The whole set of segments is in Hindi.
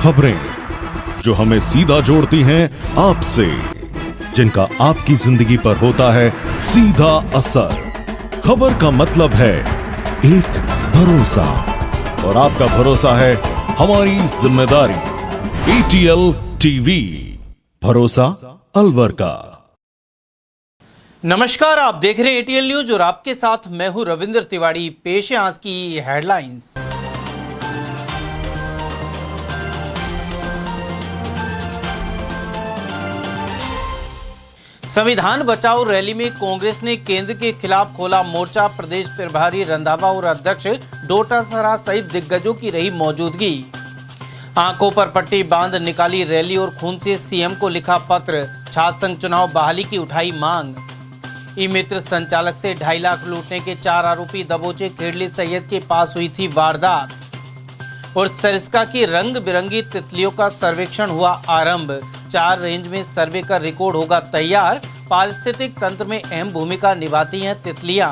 खबरें जो हमें सीधा जोड़ती हैं आपसे, जिनका आपकी जिंदगी पर होता है सीधा असर। खबर का मतलब है एक भरोसा, और आपका भरोसा है हमारी जिम्मेदारी। ATL टीवी, भरोसा अलवर का। नमस्कार, आप देख रहे हैं ATL न्यूज और आपके साथ मैं हूं रविंद्र तिवारी। पेश है आज की हेडलाइंस। संविधान बचाओ रैली में कांग्रेस ने केंद्र के खिलाफ खोला मोर्चा। प्रदेश प्रभारी रंधावा और अध्यक्ष डोटासरा सहित दिग्गजों की रही मौजूदगी। आंखों पर पट्टी बांध निकाली रैली और खून से सीएम को लिखा पत्र। छात्र संघ चुनाव बहाली की उठाई मांग। ई मित्र संचालक से 2.5 लाख लूटने के 4 आरोपी दबोचे। खेड़ली सैयद के पास हुई थी वारदात। और सरिस्का की रंग बिरंगी तितलियों का सर्वेक्षण हुआ आरंभ। 4 रेंज में सर्वे का रिकॉर्ड होगा तैयार। पारिस्थितिक तंत्र में अहम भूमिका निभाती हैं तितलियां।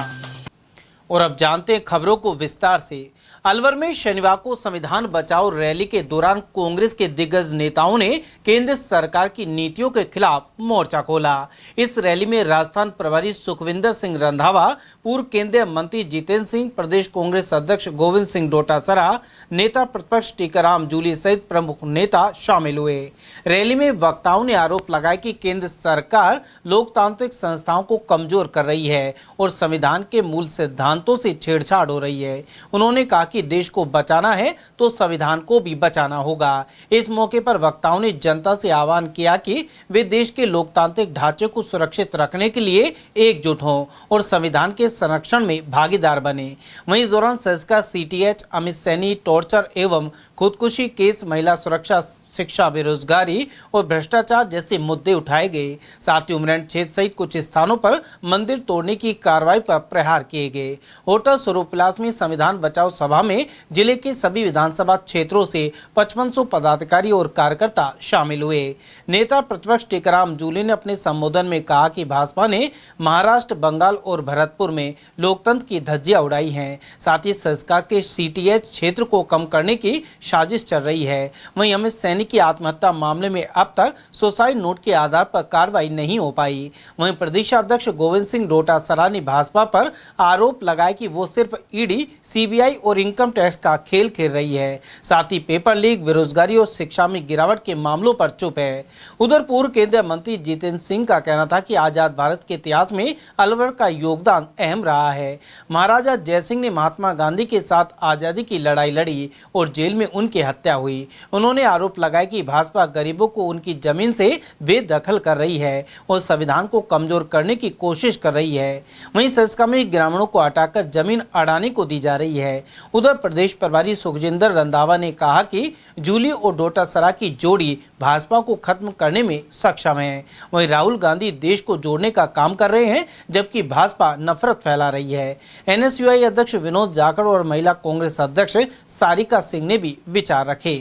और अब जानते हैं खबरों को विस्तार से। अलवर में शनिवार को संविधान बचाओ रैली के दौरान कांग्रेस के दिग्गज नेताओं ने केंद्र सरकार की नीतियों के खिलाफ मोर्चा खोला। इस रैली में राजस्थान प्रभारी सुखविंदर सिंह रंधावा, पूर्व केंद्रीय मंत्री जितेंद्र सिंह, प्रदेश कांग्रेस अध्यक्ष गोविंद सिंह डोटासरा, नेता प्रतिपक्ष टीकाराम जूली सहित प्रमुख नेता शामिल हुए। रैली में वक्ताओं ने आरोप लगाया कि केंद्र सरकार लोकतांत्रिक संस्थाओं को कमजोर कर रही है और संविधान के मूल सिद्धांतों से छेड़छाड़ हो रही है। उन्होंने कहा कि देश को बचाना है तो संविधान को भी बचाना होगा। इस मौके पर वक्ताओं ने जनता से आह्वान किया कि वे देश के लोकतांत्रिक ढांचे को सुरक्षित रखने के लिए एकजुट हों और संविधान के संरक्षण में भागीदार बने। वहीं इस दौरान सरिस्का CTH, अमित सैनी, टॉर्चर एवं खुदकुशी केस, महिला सुरक्षा, शिक्षा, बेरोजगारी और भ्रष्टाचार जैसे मुद्दे उठाए गए। साथ ही उमरैंड क्षेत्र सहित कुछ स्थानों पर मंदिर तोड़ने की कार्रवाई पर प्रहार किए गए। होटल स्वरूपलास में संविधान बचाओ सभा में जिले के सभी विधानसभा क्षेत्रों से 5500 पदाधिकारी और कार्यकर्ता शामिल हुए। नेता प्रतिपक्ष टीकाराम जूली ने अपने संबोधन में कहा कि भाजपा ने महाराष्ट्र, बंगाल और भरतपुर में लोकतंत्र की धज्जियां उड़ाई हैं। साथ ही सरिस्का के CTH क्षेत्र को कम करने की साजिश चल रही है। वहीं अमित सैनी की आत्महत्या मामले में अब तक सुसाइड नोट के आधार पर कार्रवाई नहीं हो पाई। वहीं प्रदेश अध्यक्ष गोविंद सिंह डोटासरा ने भाजपा पर आरोप लगाया कि वो सिर्फ ED, CBI और इनकम टैक्स का खेल खेल रही है। साथ ही पेपर लीक, बेरोजगारी और शिक्षा में गिरावट के मामलों पर चुप है। उधर पूर्व केंद्रीय मंत्री जितेंद्र सिंह का कहना था कि आजाद भारत के इतिहास में अलवर का योगदान अहम रहा है। महाराजा जयसिंह ने महात्मा गांधी के साथ आजादी की लड़ाई लड़ी और जेल में उनकी हत्या हुई। उन्होंने आरोप लगाया कि भाजपा गरीबों को उनकी जमीन से बेदखल कर रही है और संविधान को कमजोर करने की कोशिश कर रही है। वहीं सरिस्का में ग्रामीणों को हटाकर जमीन अडानी को दी जा रही है। उधर प्रदेश प्रभारी सुखजिंदर रंधावा ने कहा कि जूली और डोटासरा की जोड़ी भाजपा को खत्म करने में सक्षम है। वहीं राहुल गांधी देश को जोड़ने का काम कर रहे हैं, जबकि भाजपा नफरत फैला रही है। NSUI अध्यक्ष विनोद जाखड़ और महिला कांग्रेस अध्यक्ष सारिका सिंह ने भी विचार रखे।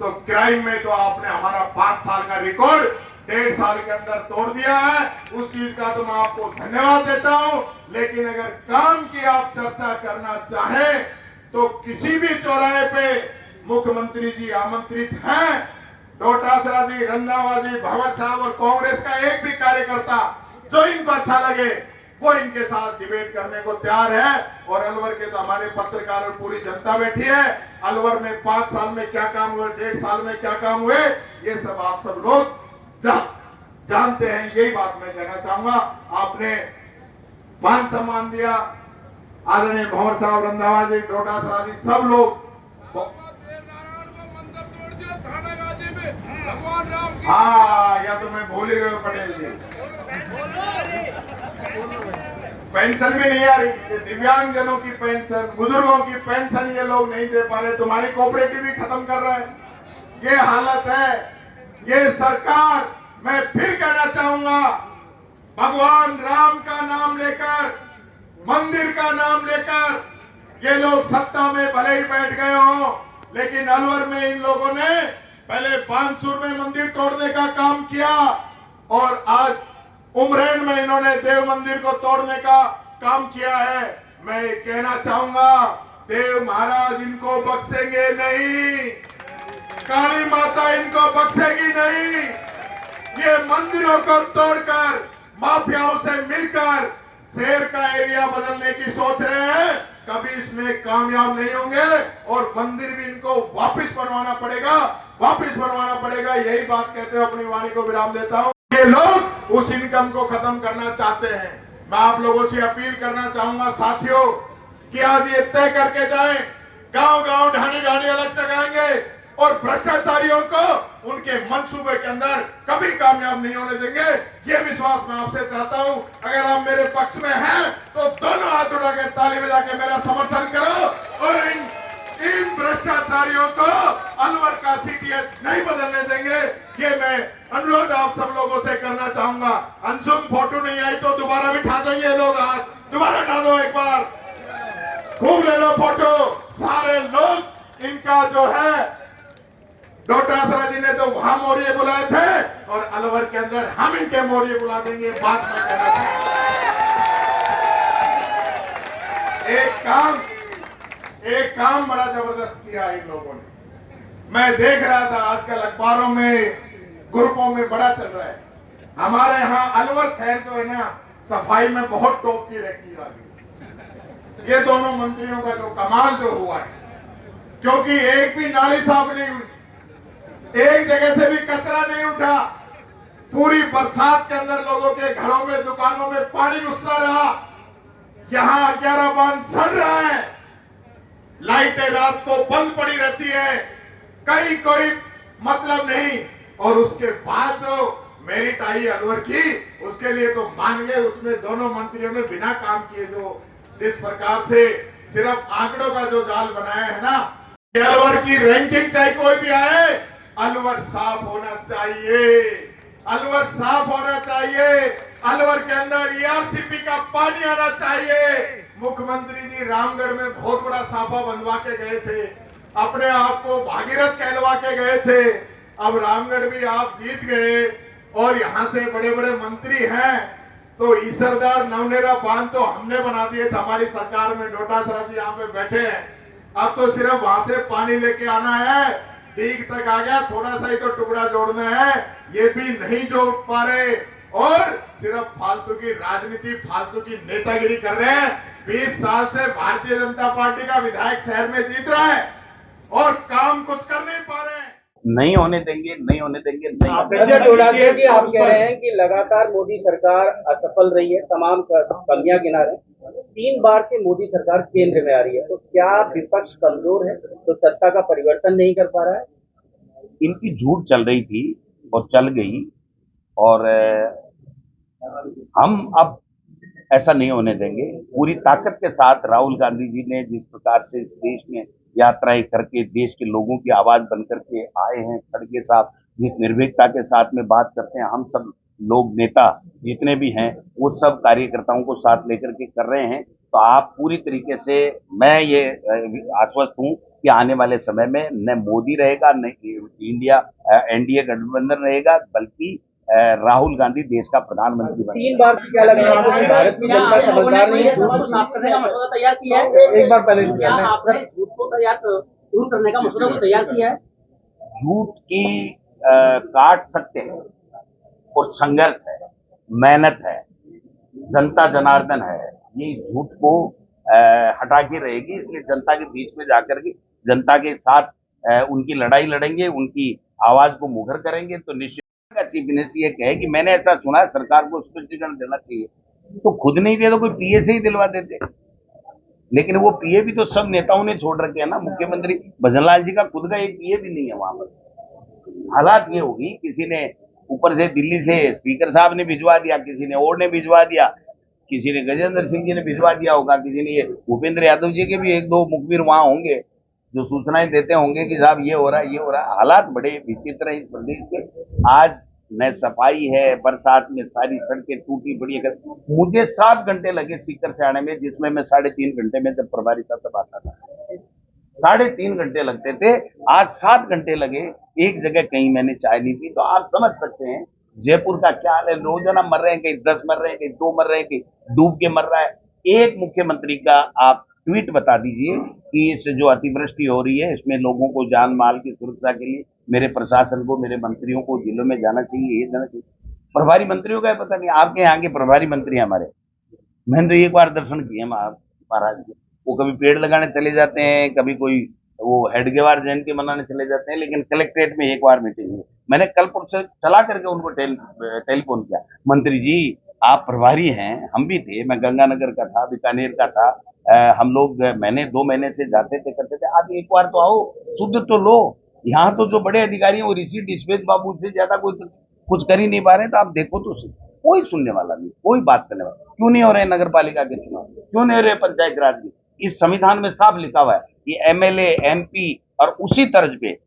तो क्राइम में तो आपने हमारा 5 साल का रिकॉर्ड 1.5 साल के अंदर तोड़ दिया है। उस चीज का तो मैं आपको धन्यवाद देता हूं। लेकिन अगर काम की आप चर्चा करना चाहें तो किसी भी चौराहे पे मुख्यमंत्री जी आमंत्रित हैं। डोटासरा जी, रंधावा जी, भंवर साहब और कांग्रेस का एक भी कार्यकर्ता जो इनको अच्छा लगे वो इनके साथ डिबेट करने को तैयार है। और अलवर के तो हमारे पत्रकार और पूरी जनता बैठी है। अलवर में 5 साल में क्या काम हुए, 1.5 साल में क्या काम हुए, ये सब आप सब लोग जानते हैं। यही बात मैं कहना चाहूंगा। आपने मान सम्मान दिया, आदरणीय भंवर साहब, रंधावा जी, डोटासरा जी, सब लोग। हाँ, या तो मैं भूल ही गया पटेल जी। पेंशन भी नहीं आ रही, ये दिव्यांग जनों की पेंशन, बुजुर्गों की पेंशन ये लोग नहीं दे पा रहे। तुम्हारी कोऑपरेटिव भी खत्म कर रहे हैं। ये हालत है। ये सरकार, मैं फिर कहना चाहूंगा, भगवान राम का नाम लेकर, मंदिर का नाम लेकर ये लोग सत्ता में भले ही बैठ गए हो, लेकिन अलवर में इन लोगों ने पहले बानसूर में मंदिर तोड़ने का काम किया और आज उमरैंड में इन्होंने देव मंदिर को तोड़ने का काम किया है। मैं कहना चाहूंगा, देव महाराज इनको बख्शेंगे नहीं। काली माता इनको बख्शेगी नहीं। ये मंदिरों को तोड़कर माफियाओं से मिलकर शहर का एरिया बदलने की सोच रहे हैं, कभी इसमें कामयाब नहीं होंगे और मंदिर भी इनको वापस बनवाना पड़ेगा। यही बात कहते हुए अपनी वाणी को विराम देता हूं। ये लोग उस इनकम को खत्म करना चाहते हैं। मैं आप लोगों से अपील करना चाहूंगा साथियों कि आज ये तय करके जाएं, गांव-गांव ढाणी-ढाणी अलग जगाएंगे और भ्रष्टाचारियों को उनके मंसूबे के अंदर कभी कामयाब नहीं होने देंगे। ये विश्वास मैं आपसे चाहता हूं। अगर आप मेरे पक्ष में हैं तो दोनों हाथ उठा के ताली बजा के मेरा समर्थन करो और इन भ्रष्टाचारियों को अलवर का सीटीएच नहीं बदलने देंगे। ये मैं अनुरोध आप सब लोगों से करना चाहूंगा। अंशुम फोटो नहीं आई तो दोबारा बिठा देंगे लोग, हाथ दोबारा उठा दो, एक बार खूब ले लो फोटो सारे लोग। इनका जो है डोटासरा जी ने तो वहां मौर्य बुलाए थे और अलवर के अंदर हम इनके मौर्य बुला देंगे। बात में कहना एक काम बड़ा जबरदस्त किया इन लोगों ने। मैं देख रहा था आजकल अखबारों में ग्रुपों में बड़ा चल रहा है। हमारे यहाँ अलवर शहर जो है ना सफाई में बहुत टॉप की रखी जाती। ये दोनों मंत्रियों का जो कमाल जो हुआ है, क्योंकि एक भी नाली साफ नहीं हुई, एक जगह से भी कचरा नहीं उठा। पूरी बरसात के अंदर लोगों के घरों में दुकानों में पानी घुसता रहा। यहाँ 11 बांध सड़ रहा है, लाइटें रात को बंद पड़ी रहती है, कहीं कोई मतलब नहीं। और उसके बाद जो मेरिट आई अलवर की, उसके लिए तो मान गए। उसमें दोनों मंत्रियों ने बिना काम किए जो जिस प्रकार से सिर्फ आंकड़ों का जो जाल बनाया है ना, अलवर की रैंकिंग चाहे कोई भी आए, अलवर साफ होना चाहिए, अलवर साफ होना चाहिए। अलवर के अंदर ईआरसीपी का पानी आना चाहिए। मुख्यमंत्री जी रामगढ़ में बहुत बड़ा साफा बनवा के गए थे, अपने आप को भागीरथ कहलवा के गए थे। अब रामगढ़ भी आप जीत गए और यहाँ से बड़े बड़े मंत्री हैं, तो ईसरदार नवनेरा बांध तो हमने बना दिए थे हमारी सरकार में। डोटासरा जी यहाँ पे बैठे हैं। अब तो सिर्फ वहां से पानी लेके आना है, ठीक तक आ गया, थोड़ा सा ही तो टुकड़ा जोड़ना है, ये भी नहीं जोड़ पा रहे और सिर्फ फालतू की राजनीति, फालतू की नेतागिरी कर रहे हैं। 20 साल से भारतीय जनता पार्टी का विधायक शहर में जीत रहा है और काम कुछ कर नहीं पा रहे हैं। नहीं होने देंगे, नहीं होने देंगे, नहीं। आप कह रहे हैं कि लगातार मोदी सरकार असफल रही है, तमाम कमियां गिना रहे हैं। 3 बार से मोदी सरकार केंद्र में आ रही है, तो क्या विपक्ष कमजोर है तो सत्ता का परिवर्तन नहीं कर पा रहा है? इनकी झूठ चल रही थी और चल गई, और हम अब ऐसा नहीं होने देंगे। पूरी ताकत के साथ राहुल गांधी जी ने जिस प्रकार से इस देश में यात्राएं करके देश के लोगों की आवाज बनकर के आए हैं, खड़गे साहब जिस निर्भीकता के साथ में बात करते हैं, हम सब लोग नेता जितने भी हैं वो सब कार्यकर्ताओं को साथ लेकर के कर रहे हैं। तो आप पूरी तरीके से, मैं ये आश्वस्त हूं कि आने वाले समय में न मोदी रहेगा, न इंडिया एनडीए गठबंधन रहेगा, बल्कि राहुल गांधी देश का प्रधानमंत्री बनेगा। 3 बार से क्या लग रहा है भारत की जनता समझदार नहीं है? झूठ को साफ करने का मसौदा तैयार किया है, एक बार पहले क्या आपने झूठ को दूर करने का मसौदा को तैयार किया है? झूठ की काट सकते हैं और संघर्ष है, मेहनत है, जनता जनार्दन है, ये इस झूठ को हटा के रहेगी। इसलिए जनता के बीच में जाकर के जनता के साथ उनकी लड़ाई लड़ेंगे, उनकी आवाज को मुखर करेंगे। तो निश्चित चीफ मिनिस्टर ये कहे कि मैंने ऐसा सुना, सरकार को स्पष्टीकरण देना चाहिए, तो खुद नहीं दे तो कोई पीए से ही दिलवा देते। लेकिन वो पीए भी तो सब नेताओं ने छोड़ रखे हैं ना। मुख्यमंत्री भजनलाल जी का खुद का एक पीए भी नहीं है वहां पर। हालात ये होगी, किसी ने ऊपर से दिल्ली से स्पीकर साहब ने भिजवा दिया, किसी ने और ने भिजवा दिया, किसी ने गजेंद्र सिंह जी ने भिजवा दिया होगा, किसी ने ये भूपेंद्र यादव जी के भी 1-2 मुखबिर वहां होंगे जो सूचनाएं देते होंगे कि साहब ये हो रहा है, ये हो रहा है। हालात बड़े विचित्र हैं इस प्रदेश के। आज न सफाई है, बरसात में सारी सड़कें टूटी पड़ी है। मुझे 7 घंटे लगे सीकर से आने में, जिसमें मैं 3.5 घंटे में जब प्रभारी था तब आता था, 3.5 घंटे लगते थे। आज 7 घंटे लगे, एक जगह कहीं मैंने चाय नहीं पी। तो आप समझ सकते हैं जयपुर का क्या हाल है। रोजाना मर रहे हैं, कहीं 10 मर रहे हैं, कहीं 2 मर रहे हैं, कहीं डूब के मर रहा है। एक मुख्यमंत्री का आप ट्वीट बता दीजिए कि इस जो अतिवृष्टि हो रही है इसमें लोगों को जान माल की सुरक्षा के लिए मेरे प्रशासन को, मेरे मंत्रियों को जिलों में जाना चाहिए, ये जाना चाहिए। प्रभारी मंत्रियों का पता नहीं, आपके यहाँ के प्रभारी मंत्री हैं हमारे, मैंने तो एक बार दर्शन किए महाराज के। वो कभी पेड़ लगाने चले जाते हैं, कभी कोई वो हेडगेवार जयंती मनाने चले जाते हैं, लेकिन कलेक्ट्रेट में एक बार मीटिंग हुई। मैंने कल से चला करके उनको टेलीफोन किया, मंत्री जी आप प्रभारी हैं, हम भी थे, मैं गंगानगर का था, बीकानेर का था, हम लोग महीने 2 महीने से जाते थे करते थे, आप एक बार तो आओ, शुद्ध तो लो। यहाँ तो जो बड़े अधिकारी हैं वो ऋषि डिस्पेज बाबू से ज्यादा कोई कुछ कर ही नहीं पा रहे, तो आप देखो तो सही। कोई सुनने वाला नहीं, कोई बात करने वाला। क्यों नहीं हो रहे नगर पालिका के चुनाव, क्यों नहीं हो रहे पंचायत राज के? इस संविधान में साफ लिखा हुआ है कि एमएलए, एमपी और उसी तर्ज पे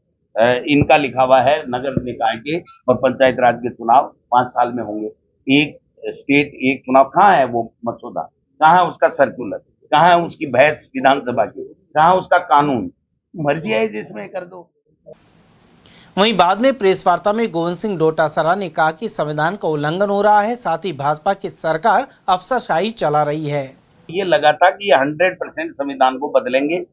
इनका लिखा हुआ है नगर निकाय के और पंचायत राज के चुनाव 5 साल में होंगे। एक स्टेट एक चुनाव, कहाँ है वो मसौदा, कहाँ है उसका सर्कुलर, कहाँ है उसकी बहस विधानसभा की, कहाँ है उसका कानून? मर्जी है जिसमें कर दो। वहीं बाद में प्रेस वार्ता में गोविंद सिंह डोटासरा ने कहा कि संविधान का उल्लंघन हो रहा है, साथ ही भाजपा की सरकार अफसरशाही चला रही है। ये लगा था कि 100% संविधान को बदलेंगे,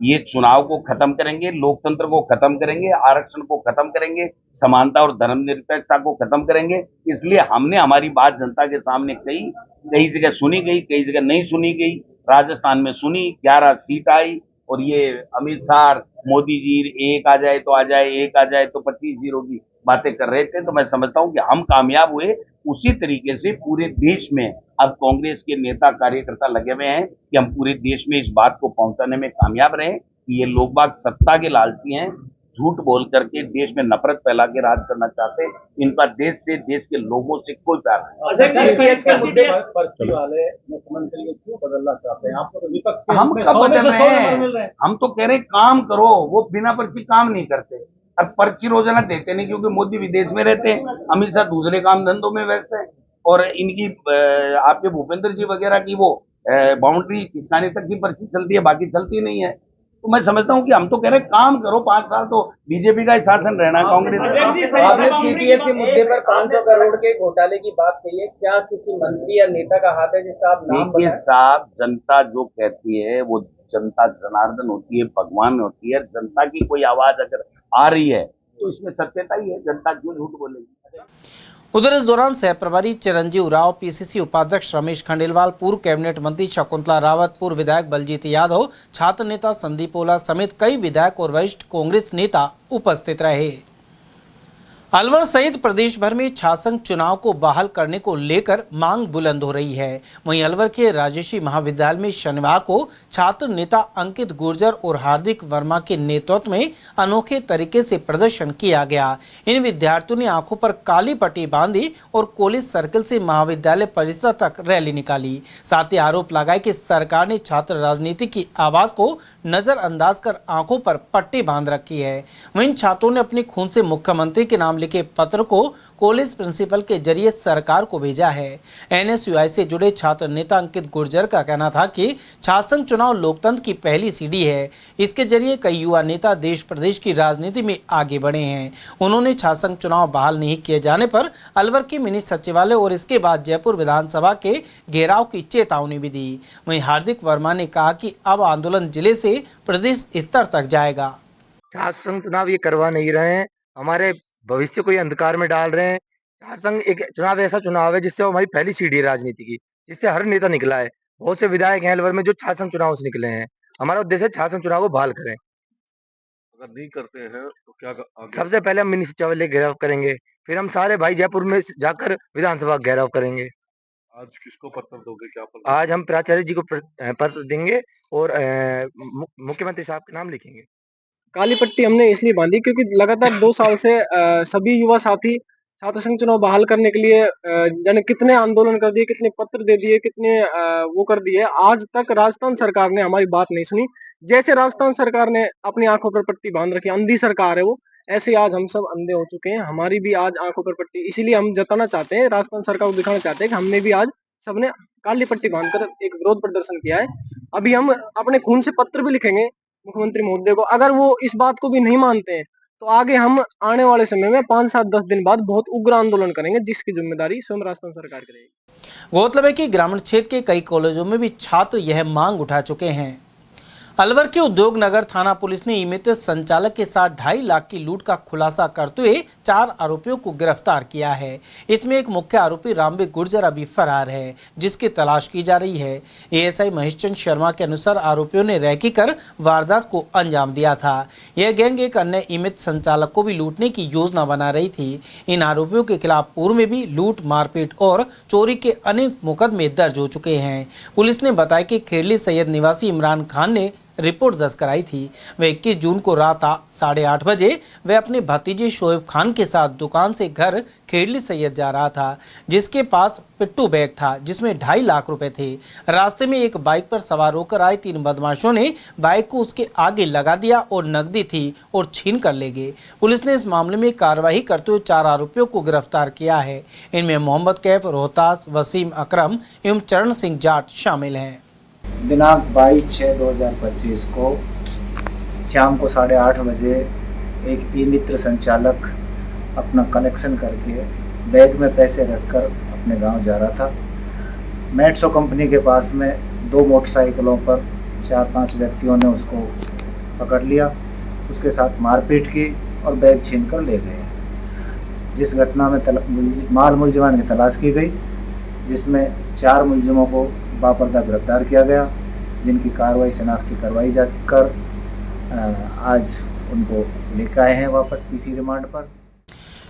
ये चुनाव को खत्म करेंगे, लोकतंत्र को खत्म करेंगे, आरक्षण को खत्म करेंगे, समानता और धर्मनिरपेक्षता को खत्म करेंगे। इसलिए हमने हमारी बात जनता के सामने कई जगह सुनी गई, कई जगह नहीं सुनी गई। राजस्थान में सुनी, 11 सीट आई, और ये अमित शाह, मोदी जी एक आ जाए तो आ जाए, एक आ जाए तो 25-0 की बातें कर रहे थे। तो मैं समझता हूं कि हम कामयाब हुए। उसी तरीके से पूरे देश में अब कांग्रेस के नेता कार्यकर्ता लगे हुए हैं कि हम पूरे देश में इस बात को पहुंचाने में कामयाब रहे कि ये लोग बाग सत्ता के लालची हैं, झूठ बोल करके देश में नफरत फैला के राज करना चाहते हैं। इनका देश से, देश के लोगों से कोई प्यार नहीं। मुद्दे पर पर्ची वाले मुख्यमंत्री को क्यों बदलना चाहते हैं? आपको तो विपक्ष के हम कब बदल रहे हैं? हम तो कह रहे काम करो, वो बिना पर्ची काम नहीं करते। और पर्ची रोजाना देते नहीं, क्योंकि मोदी विदेश में रहते हैं, अमित शाह दूसरे काम धंधों में व्यस्त है, और इनकी आपके भूपेंद्र जी वगैरह की वो बाउंड्री किसानी तक की पर्ची चलती है, बाकी चलती नहीं है। तो मैं समझता हूं कि हम तो कह रहे काम करो, 5 साल तो बीजेपी का ही शासन रहना है, कांग्रेस का। आपने सीटीएस के मुद्दे पर 500 करोड़ के घोटाले की बात कही है, क्या किसी मंत्री या नेता का हाथ है जिसका आप नाम देखिए साहब, जनता जो कहती है वो जनता जनार्दन होती है, भगवान होती है। जनता की कोई आवाज अगर आ रही है तो इसमें सत्यता ही है, जनता क्यों झूठ बोलेगी। उधर इस दौरान सह प्रभारी चिरंजीव राव, पीसीसी उपाध्यक्ष रमेश खंडेलवाल, पूर्व कैबिनेट मंत्री शकुंतला रावत, पूर्व विधायक बलजीत यादव, छात्र नेता संदीप ओला समेत कई विधायक और वरिष्ठ कांग्रेस नेता उपस्थित रहे। अलवर सहित प्रदेश भर में छात्र चुनाव को बहाल करने को लेकर मांग बुलंद हो रही है। वहीं अलवर के राजर्षि महाविद्यालय में शनिवार को छात्र नेता अंकित गुर्जर और हार्दिक वर्मा के नेतृत्व में अनोखे तरीके से प्रदर्शन किया गया। इन विद्यार्थियों ने आंखों पर काली पट्टी बांधी और कॉलेज सर्किल से महाविद्यालय परिसर तक रैली निकाली। साथ ही आरोप लगाए कि सरकार ने छात्र राजनीति की आवाज को नजरअंदाज कर आंखों पर पट्टी बांध रखी है। वहीं छात्रों ने अपने खून से मुख्यमंत्री के नाम लिखे पत्र को कॉलेज प्रिंसिपल के जरिए सरकार को भेजा है। एनएसयूआई से जुड़े छात्र नेता अंकित गुर्जर का कहना था कि छात्र संघ चुनाव लोकतंत्र की पहली सीढ़ी है। इसके जरिए कई युवा नेता देश प्रदेश की राजनीति में आगे बढ़े हैं। उन्होंने छात्र संघ चुनाव बहाल नहीं किए जाने पर अलवर के मिनी सचिवालय और इसके बाद जयपुर विधानसभा के घेराव की चेतावनी भी दी। वहीं हार्दिक वर्मा ने कहा कि अब आंदोलन जिले से प्रदेश स्तर तक जाएगा। छात्र संघ चुनाव ये करवा नहीं रहे हैं, हमारे भविष्य को ये अंधकार में डाल रहे हैं। छात्र संघ एक चुनाव ऐसा चुनाव है जिससे हमारी पहली सीढ़ी है राजनीति की, जिससे हर नेता निकला है। बहुत से विधायक हैं अलवर में जो छात्र संघ चुनाव से निकले हैं। हमारा उद्देश्य है छात्र संघ चुनाव को बहाल करें। अगर नहीं करते हैं तो क्या आगे? सबसे पहले हम मिनी सचिवालय घेराव करेंगे, फिर हम सारे भाई जयपुर में जाकर विधानसभा घेराव करेंगे। आज किसको पत्र दोगे, क्या पत्र? आज हम प्राचार्य जी को पत्र देंगे और मुख्यमंत्री साहब के नाम लिखेंगे। काली पट्टी हमने इसलिए बांधी क्योंकि लगातार 2 साल से सभी युवा साथी छात्र संघ चुनाव बहाल करने के लिए जाने कितने आंदोलन कर दिए, कितने पत्र दे दिए, कितने वो कर दिए। आज तक राजस्थान सरकार ने हमारी बात नहीं सुनी। जैसे राजस्थान सरकार ने अपनी आंखों पर पट्टी बांध रखी, अंधी सरकार है वो, ऐसे आज हम सब अंधे हो चुके हैं। हमारी भी आज आंखों पर पट्टी, इसीलिए हम जताना चाहते हैं, राजस्थान सरकार को दिखाना चाहते हैं कि हमने भी आज सबने काली पट्टी बांधकर एक विरोध प्रदर्शन किया है। अभी हम अपने खून से पत्र भी लिखेंगे मुख्यमंत्री महोदय को। अगर वो इस बात को भी नहीं मानते हैं तो आगे हम आने वाले समय में 5, 7, 10 दिन बाद बहुत उग्र आंदोलन करेंगे, जिसकी जिम्मेदारी स्वयं राजस्थान सरकार की रहेगी। गौरतलब है कि ग्रामीण क्षेत्र के कई कॉलेजों में भी छात्र यह मांग उठा चुके हैं। अलवर के उद्योग नगर थाना पुलिस ने ई मित्र संचालक के साथ 2.5 लाख की लूट का खुलासा करते हुए 4 आरोपियों को गिरफ्तार किया है। इसमें एक मुख्य आरोपी रामबी गुर्जर अभी फरार है, जिसकी तलाश की जा रही है। एएसआई महेशचंद शर्मा के अनुसार आरोपियों ने रैकी कर वारदात को अंजाम दिया था। यह गैंग एक अन्य ई मित्र संचालक को भी लूटने की योजना बना रही थी। इन आरोपियों के खिलाफ पूर्व में भी लूट, मारपीट और चोरी के अनेक मुकदमे दर्ज हो चुके हैं। पुलिस ने बताया कि खेरली सैयद निवासी इमरान खान ने रिपोर्ट दर्ज कराई थी। वह 21 जून को रात 8:30 बजे वह अपने भतीजे शोएब खान के साथ दुकान से घर खेरली सैयद जा रहा था, जिसके पास पिट्टू बैग था जिसमें 2.5 लाख रुपए थे। रास्ते में एक बाइक पर सवार होकर आए 3 बदमाशों ने बाइक को उसके आगे लगा दिया और नकदी थी और छीन कर ले गए। पुलिस ने इस मामले में कार्रवाई करते हुए 4 आरोपियों को गिरफ्तार किया है। इनमें मोहम्मद कैफ, रोहतास, वसीम अकरम एवं चरण सिंह जाट शामिल हैं। दिनांक 22/6/2025 को शाम को 8:30 बजे एक ई मित्र संचालक अपना कनेक्शन करके बैग में पैसे रखकर अपने गांव जा रहा था। मेट्सो कंपनी के पास में 2 मोटरसाइकिलों पर 4-5 व्यक्तियों ने उसको पकड़ लिया, उसके साथ मारपीट की और बैग छीन कर ले गए। जिस घटना में माल मुलजिमान की तलाश की गई, जिसमें 4 मुलजिमों को बापर्दा गिरफ्तार किया गया, जिनकी कार्रवाई शनाख्ती करवाई जाकर आज उनको लेकर आए हैं वापस पीसी रिमांड पर।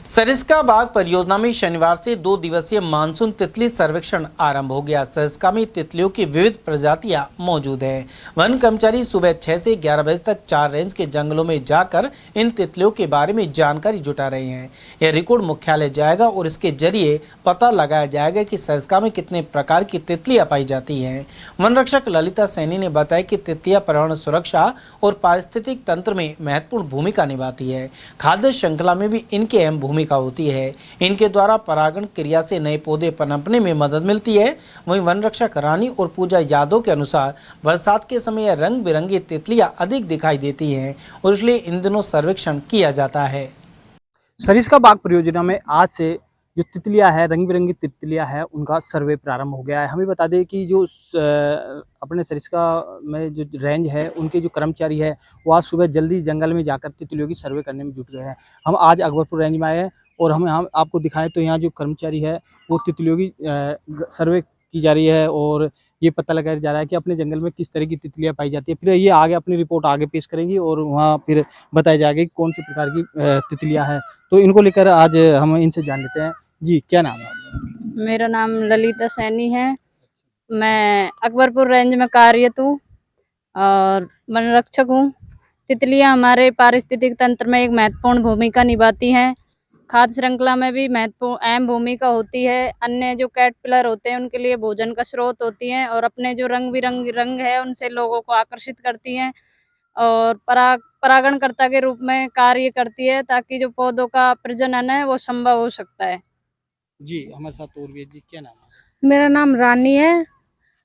सरिस्का बाग परियोजना में शनिवार से 2 दिवसीय मानसून तितली सर्वेक्षण आरंभ हो गया। सरिस्का में तितलियों की विविध प्रजातियां मौजूद हैं। वन कर्मचारी सुबह 6 से 11 बजे तक 4 रेंज के जंगलों में जाकर इन तितलियों के बारे में जानकारी जुटा रहे हैं। यह रिकॉर्ड मुख्यालय जाएगा और इसके जरिए पता लगाया जाएगा कि सरिस्का में कितने प्रकार की तितलियां पाई जाती हैं। वन रक्षक ललिता सैनी ने बताया कि तितलियां पर्यावरण सुरक्षा और पारिस्थितिक तंत्र में महत्वपूर्ण भूमिका निभाती है। खाद्य श्रृंखला में भी इनकी अहम भूमिका होती है। इनके द्वारा परागण क्रिया से नए पौधे पनपने में मदद मिलती है। वहीं वन रक्षक रानी और पूजा यादव के अनुसार बरसात के समय रंग बिरंगी तितलियां अधिक दिखाई देती हैं और इसलिए इन दिनों सर्वेक्षण किया जाता है। सरिस्का बाग परियोजना में आज से जो तितलियां है, रंग बिरंगी तितलियां है, उनका सर्वे प्रारंभ हो गया है। हमें बता दें कि जो अपने सरिस्का में जो रेंज है, उनके जो कर्मचारी है वो आज सुबह जल्दी जंगल में जाकर तितलियों की सर्वे करने में जुट गए हैं। हम आज अकबरपुर रेंज में आए हैं और हम आपको दिखाएं तो यहाँ जो कर्मचारी है वो तितलियों की सर्वे की जा रही है और ये पता लगाया जा रहा है कि अपने जंगल में किस तरह की तितलियां पाई जाती है। फिर ये आगे अपनी रिपोर्ट आगे पेश करेंगी और वहाँ फिर बताया जाएगा कि कौन सी प्रकार की तितलियां हैं। तो इनको लेकर आज हम इनसे जान लेते हैं। जी, क्या नाम है आपका? मेरा नाम ललिता सैनी है। मैं अकबरपुर रेंज में कार्यरत हूँ और वन रक्षक हूँ। तितलियाँ हमारे पारिस्थितिक तंत्र में एक महत्वपूर्ण भूमिका निभाती हैं। खाद्य श्रृंखला में भी महत्वपूर्ण अहम भूमिका होती है। अन्य जो कैटरपिलर होते हैं उनके लिए भोजन का स्रोत होती हैं और अपने जो रंग बिरंगी रंग है उनसे लोगों को आकर्षित करती हैं और परागणकर्ता के रूप में कार्य करती है ताकि जो पौधों का प्रजनन है वो संभव हो सकता है। जी, हमारे साथ और भी। जी, क्या नाम है? मेरा नाम रानी है।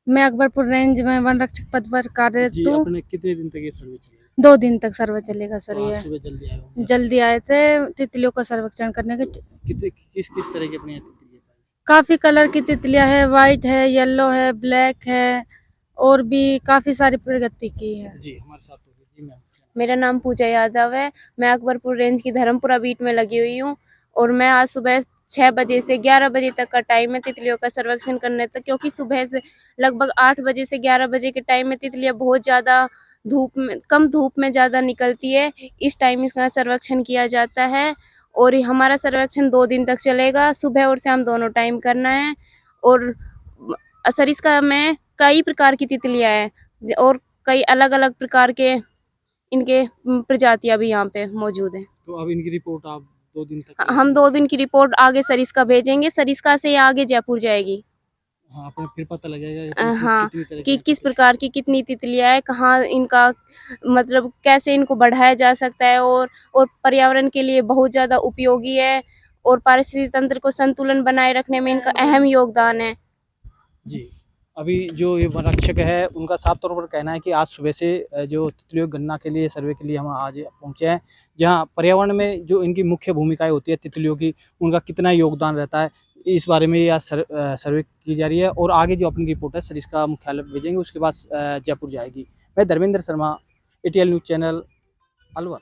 मैं अकबरपुर रेंज में वन रक्षक पद पर कार्यरत हूँ। आपने कितने दिन तक ये सर्वे चलेगा? 2 दिन तक सर्वे चलेगा सर। ये सुबह जल्दी आए हो? जल्दी आए थे तितलियों का सर्वेक्षण करने के। किस तरह की अपने यहाँ तितलियां पाई? काफी कलर की तितलियां है, व्हाइट है, येलो है, ब्लैक है और भी काफी सारी प्रगति की है। जी, हमारे साथ होगी। जी मैम। मेरा नाम पूजा यादव है। मैं अकबरपुर रेंज की धर्मपुरा बीट में लगी हुई हूँ और मैं आज सुबह 6 बजे से 11 बजे तक का टाइम है तितलियों का सर्वेक्षण करने तक, क्योंकि सुबह से लगभग 8 बजे से 11 बजे के टाइम में तितलियां बहुत ज़्यादा कम धूप में ज़्यादा निकलती है। इस टाइम इसका सर्वेक्षण किया जाता है और हमारा सर्वेक्षण 2 दिन तक चलेगा। सुबह और शाम दोनों टाइम करना है और सरिस्का में कई प्रकार की तितलियाँ हैं और कई अलग अलग प्रकार के इनके प्रजातियाँ भी यहाँ पे मौजूद हैं। तो अब इनकी रिपोर्ट आप 2 दिन तक? हम 2 दिन की रिपोर्ट आगे सरिस्का भेजेंगे। सरिस्का से आगे जयपुर जाएगी। हाँ, आपने फिर पता लगेगा हाँ कि किस प्रकार की कितनी तितलियाँ है, कहाँ इनका मतलब कैसे इनको बढ़ाया जा सकता है और पर्यावरण के लिए बहुत ज़्यादा उपयोगी है और पारिस्थितिक तंत्र को संतुलन बनाए रखने में इनका अहम योगदान है। जी, अभी जो ये वन रक्षक है उनका साफ तौर पर कहना है कि आज सुबह से जो तितलियों गणना के लिए सर्वे के लिए हम आज पहुँचे हैं, जहाँ पर्यावरण में जो इनकी मुख्य भूमिकाएं होती है तितलियों की, उनका कितना योगदान रहता है, इस बारे में आज सर्वे की जा रही है और आगे जो अपनी रिपोर्ट है सरिस्का मुख्यालय भेजेंगे, उसके बाद जयपुर जाएगी। मैं Dharmendra Sharma, ATL news channel, Alwar.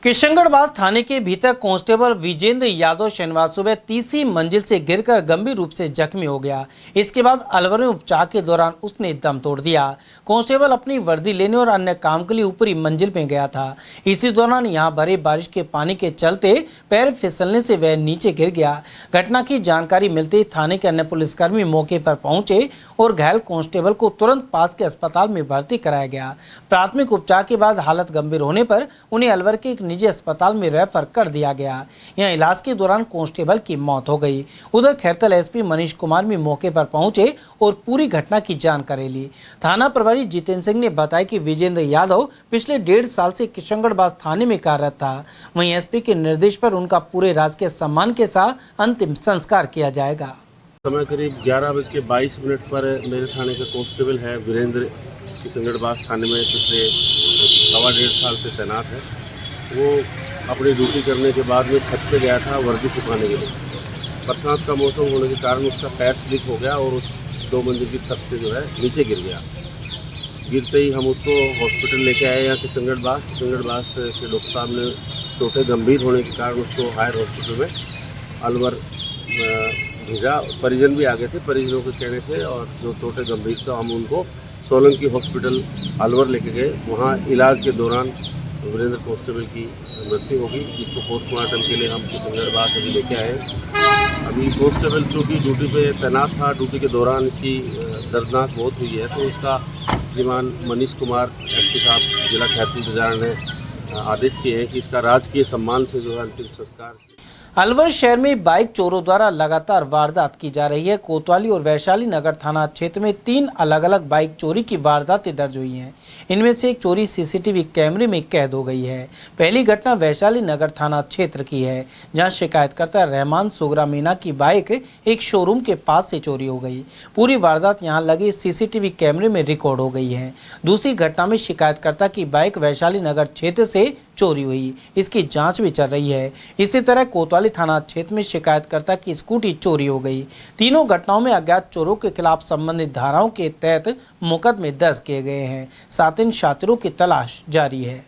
Kishangarh थाने के भीतर कांस्टेबल विजेंद्र यादव शनिवार सुबह तीसरी मंजिल से गिरकर गंभीर रूप से जख्मी हो गया। इसके बाद अलवर में उपचार के दौरान उसने दम तोड़ दिया। कांस्टेबल अपनी वर्दी लेने और अन्य काम के लिए ऊपरी मंजिल में गया था। इसी दौरान यहां भरे बारिश के पानी के चलते पैर फिसलने से वह नीचे गिर गया। घटना की जानकारी मिलते ही थाने के अन्य पुलिसकर्मी मौके पर पहुंचे और घायल कांस्टेबल को तुरंत पास के अस्पताल में भर्ती कराया गया। प्राथमिक उपचार के बाद हालत गंभीर होने पर उन्हें अलवर के एक निजी अस्पताल में रेफर कर दिया गया। यहां इलाज के दौरान कांस्टेबल की मौत हो गई। उधर खैरतल SP मनीष कुमार भी मौके पर पहुंचे और पूरी घटना की जानकारी ली। थाना प्रभारी जितेंद्र सिंह ने बताया कि विजेंद्र यादव पिछले 1.5 साल से किशनगढ़ थाने में कार्यरत था। वहीं SP के निर्देश पर उनका पूरे राजकीय सम्मान के साथ अंतिम संस्कार किया जाएगा। समय करीब 11:22 पर मेरे थाने का कांस्टेबल है वीरेंद्र, किशनगढ़ थाने में पिछले 1.25 साल से तैनात है। वो अपनी ड्यूटी करने के बाद में छत पे गया था वर्दी सुखाने के लिए। बरसात का मौसम होने के कारण उसका पैर स्लिप हो गया और उस 2 मंजिल की छत से जो है नीचे गिर गया। गिरते ही हम उसको हॉस्पिटल लेके आए यहाँ किशनगढ़ के डॉक्टर साहब ने चोटें गंभीर होने के कारण उसको हायर हॉस्पिटल में अलवर भेजा। परिजन भी आ गए थे, परिजनों के कहने से, और जो चोटें गंभीर था हम उनको सोलंकी हॉस्पिटल अलवर लेके गए। वहाँ इलाज के दौरान वीरेंद्र कांस्टेबल की मृत्यु होगी, जिसको पोस्टमार्टम के लिए हम किशनगढ़ अभी लेके आए। अभी कांस्टेबल चूँकि ड्यूटी पे तैनात था, ड्यूटी के दौरान इसकी दर्दनाक मौत हुई है, तो इसका श्रीमान मनीष कुमार SP साहब जिला खैरतल इंतजार ने आदेश किए हैं कि इसका राजकीय सम्मान से जो है अंतिम संस्कार। अलवर शहर में बाइक चोरों द्वारा लगातार वारदात की जा रही है। कोतवाली और वैशाली नगर थाना क्षेत्र में 3 अलग अलग बाइक चोरी की वारदातें दर्ज हुई हैं। इनमें से एक चोरी CCTV कैमरे में कैद हो गई है। पहली घटना वैशाली नगर थाना क्षेत्र की है, जहां शिकायतकर्ता रहमान सुगरा मीना की बाइक एक शोरूम के पास से चोरी हो गई। पूरी वारदात यहां लगे CCTV कैमरे में रिकॉर्ड हो गई है। दूसरी घटना में शिकायतकर्ता की बाइक वैशाली नगर क्षेत्र से चोरी हुई, इसकी जांच भी चल रही है। इसी तरह कोतवाली थाना क्षेत्र में शिकायतकर्ता की स्कूटी चोरी हो गई। तीनों घटनाओं में अज्ञात चोरों के खिलाफ संबंधित धाराओं के तहत मुकदमे दर्ज किए गए हैं। साथ इन शातिरों की तलाश जारी है।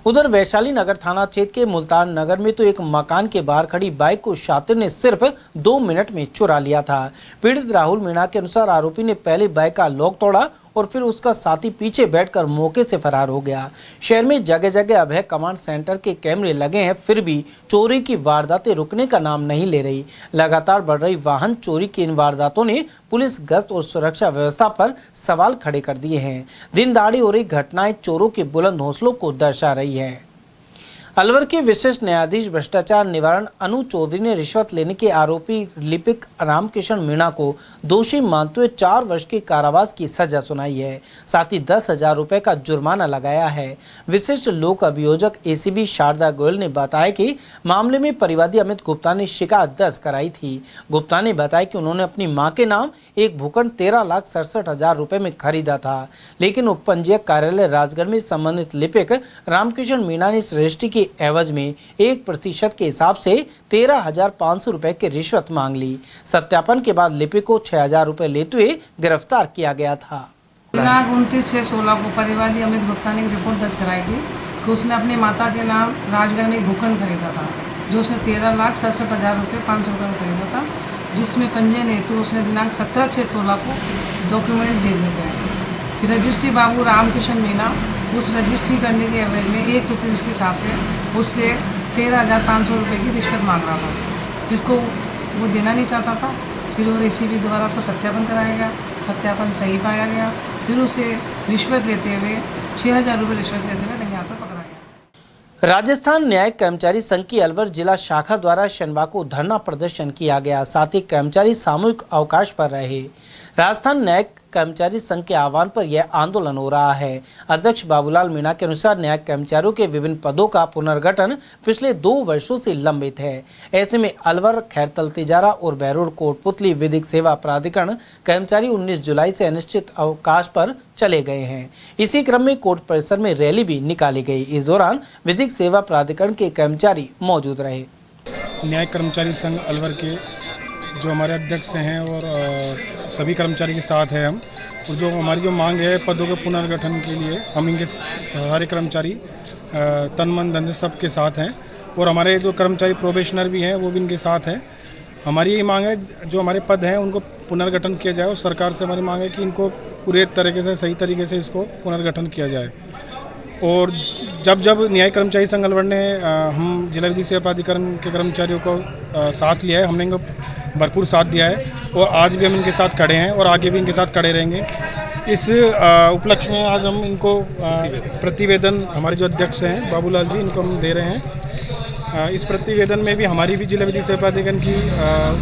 उधर वैशाली नगर थाना क्षेत्र के मुल्तान नगर में तो एक मकान के बाहर खड़ी बाइक को शातिर ने सिर्फ 2 मिनट में चुरा लिया था। पीड़ित राहुल मीणा के अनुसार आरोपी ने पहले बाइक का लॉक तोड़ा और फिर उसका साथी पीछे बैठकर मौके से फरार हो गया। शहर में जगह जगह अभय कमांड सेंटर के कैमरे लगे हैं, फिर भी चोरी की वारदातें रुकने का नाम नहीं ले रही। लगातार बढ़ रही वाहन चोरी की इन वारदातों ने पुलिस गश्त और सुरक्षा व्यवस्था पर सवाल खड़े कर दिए हैं। दिन दहाड़े हो रही घटनाएं चोरों के बुलंद हौसलों को दर्शा रही है। अलवर के विशिष्ट न्यायाधीश भ्रष्टाचार निवारण अनु चौधरी ने रिश्वत लेने के आरोपी लिपिक रामकिशन मीणा को दोषी मानते हुए 4 वर्ष के कारावास की सजा सुनाई है। साथ ही 10,000 रुपए का जुर्माना लगाया है। विशिष्ट लोक अभियोजक ACB शारदा गोयल ने बताया कि मामले में परिवादी अमित गुप्ता ने शिकायत दर्ज कराई थी। गुप्ता ने बताया कि उन्होंने अपनी मां के नाम एक भूखंड 13,67,000 रुपए में खरीदा था, लेकिन उपपंजीयक कार्यालय राजगढ़ में संबंधित लिपिक रामकिशन मीणा ने इस रजिस्ट्री की एवज में 1% के हिसाब से 13,500 रुपए की रिश्वत मांग ली। सत्यापन के बाद लिपिक को 6,000 रुपए लेते हुए गिरफ्तार किया गया था। 29/6/16 को परिवादी अमित गुप्ता ने एक रिपोर्ट दर्ज कराई थी कि उसने अपनी माता के नाम राजगढ़ में एक भूखंड खरीदा था, जो उसने 13,67,000 रुपये 500 रुपये में खरीदा था, जिसमें पंजीयन हेतु उसने दिनांक 17/6/16 को डॉक्यूमेंट दे दिए गए। फिर रजिस्ट्री बाबू रामकिशन मीणा उस रजिस्ट्री करने के एवज में 1% के हिसाब से उससे 13,500 रुपये की रिश्वत मांग रहा था, जिसको वो देना नहीं चाहता था। फिर वो ACB द्वारा उसको सत्यापन कराया गया, सत्यापन सही पाया गया। फिर उसे रिश्वत लेते हुए 6,000 रुपये रिश्वत लेते हुए रंगे हाथों पकड़ा गया। राजस्थान न्यायिक कर्मचारी संघ की अलवर जिला शाखा द्वारा शनिवार को धरना प्रदर्शन किया गया। साथ ही कर्मचारी सामूहिक अवकाश पर रहे। राजस्थान न्यायिक कर्मचारी संघ के आह्वान पर यह आंदोलन हो रहा है। अध्यक्ष बाबूलाल मीणा के अनुसार न्यायिक कर्मचारियों के विभिन्न पदों का पुनर्गठन पिछले 2 वर्षों से लंबित है। ऐसे में अलवर, खैरतल, तिजारा और बहरोड कोटपुतली विधिक सेवा प्राधिकरण कर्मचारी 19 जुलाई से अनिश्चित अवकाश पर चले गए हैं। इसी क्रम में कोर्ट परिसर में रैली भी निकाली गई। इस दौरान विधिक सेवा प्राधिकरण के कर्मचारी मौजूद रहे। न्यायिक कर्मचारी संघ अलवर के जो हमारे अध्यक्ष हैं और सभी कर्मचारी के साथ हैं हम, और जो हमारी जो मांग है पदों के पुनर्गठन के लिए हम इनके सारे कर्मचारी तन मन धन से सबके साथ हैं और हमारे जो कर्मचारी प्रोबेशनर भी हैं वो भी इनके साथ हैं। हमारी ये मांग है जो हमारे पद हैं उनको पुनर्गठन किया जाए और सरकार से हमारी मांग है कि इनको पूरे तरीके से सही तरीके से इसको पुनर्गठन किया जाए। और जब जब न्यायिक कर्मचारी संघ अलवर ने हम जिला विधिक सेवा प्राधिकरण के कर्मचारियों को साथ लिया है, हमने इनको भरपूर साथ दिया है और आज भी हम इनके साथ खड़े हैं और आगे भी इनके साथ खड़े रहेंगे। इस उपलक्ष्य में आज हम इनको प्रतिवेदन हमारे जो अध्यक्ष हैं बाबूलाल जी, इनको हम दे रहे हैं। इस प्रतिवेदन में भी हमारी भी जिला विधिक सेवा प्राधिकरण की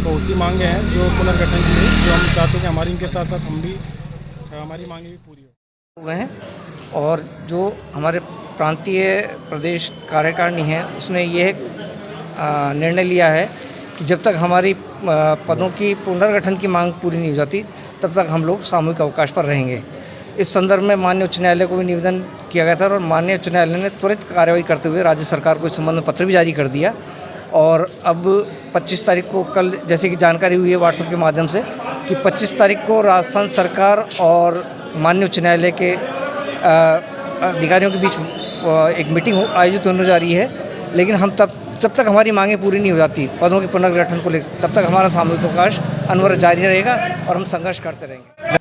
बहुत सी मांगे हैं जो पुनर्गठन के लिए, जो हम चाहते हैं कि हमारी इनके साथ साथ हम भी हमारी मांगे भी पूरी हो हुए हैं। और जो हमारे प्रांतीय प्रदेश कार्यकारिणी है उसने ये निर्णय लिया है कि जब तक हमारी पदों की पुनर्गठन की मांग पूरी नहीं हो जाती तब तक हम लोग सामूहिक अवकाश पर रहेंगे। इस संदर्भ में माननीय उच्च न्यायालय को भी निवेदन किया गया था और माननीय उच्च न्यायालय ने त्वरित कार्रवाई करते हुए राज्य सरकार को इस संबंध में पत्र भी जारी कर दिया। और अब 25 तारीख को, कल जैसे कि जानकारी हुई है व्हाट्सएप के माध्यम से, कि 25 तारीख को राजस्थान सरकार और माननीय उच्च न्यायालय के अधिकारियों के बीच एक मीटिंग आयोजित होने जा रही है। लेकिन हम जब तक हमारी मांगें पूरी नहीं हो जाती पदों के पुनर्गठन को लेकर, तब तक हमारा सामूहिक अवकाश अनवरत जारी रहेगा और हम संघर्ष करते रहेंगे।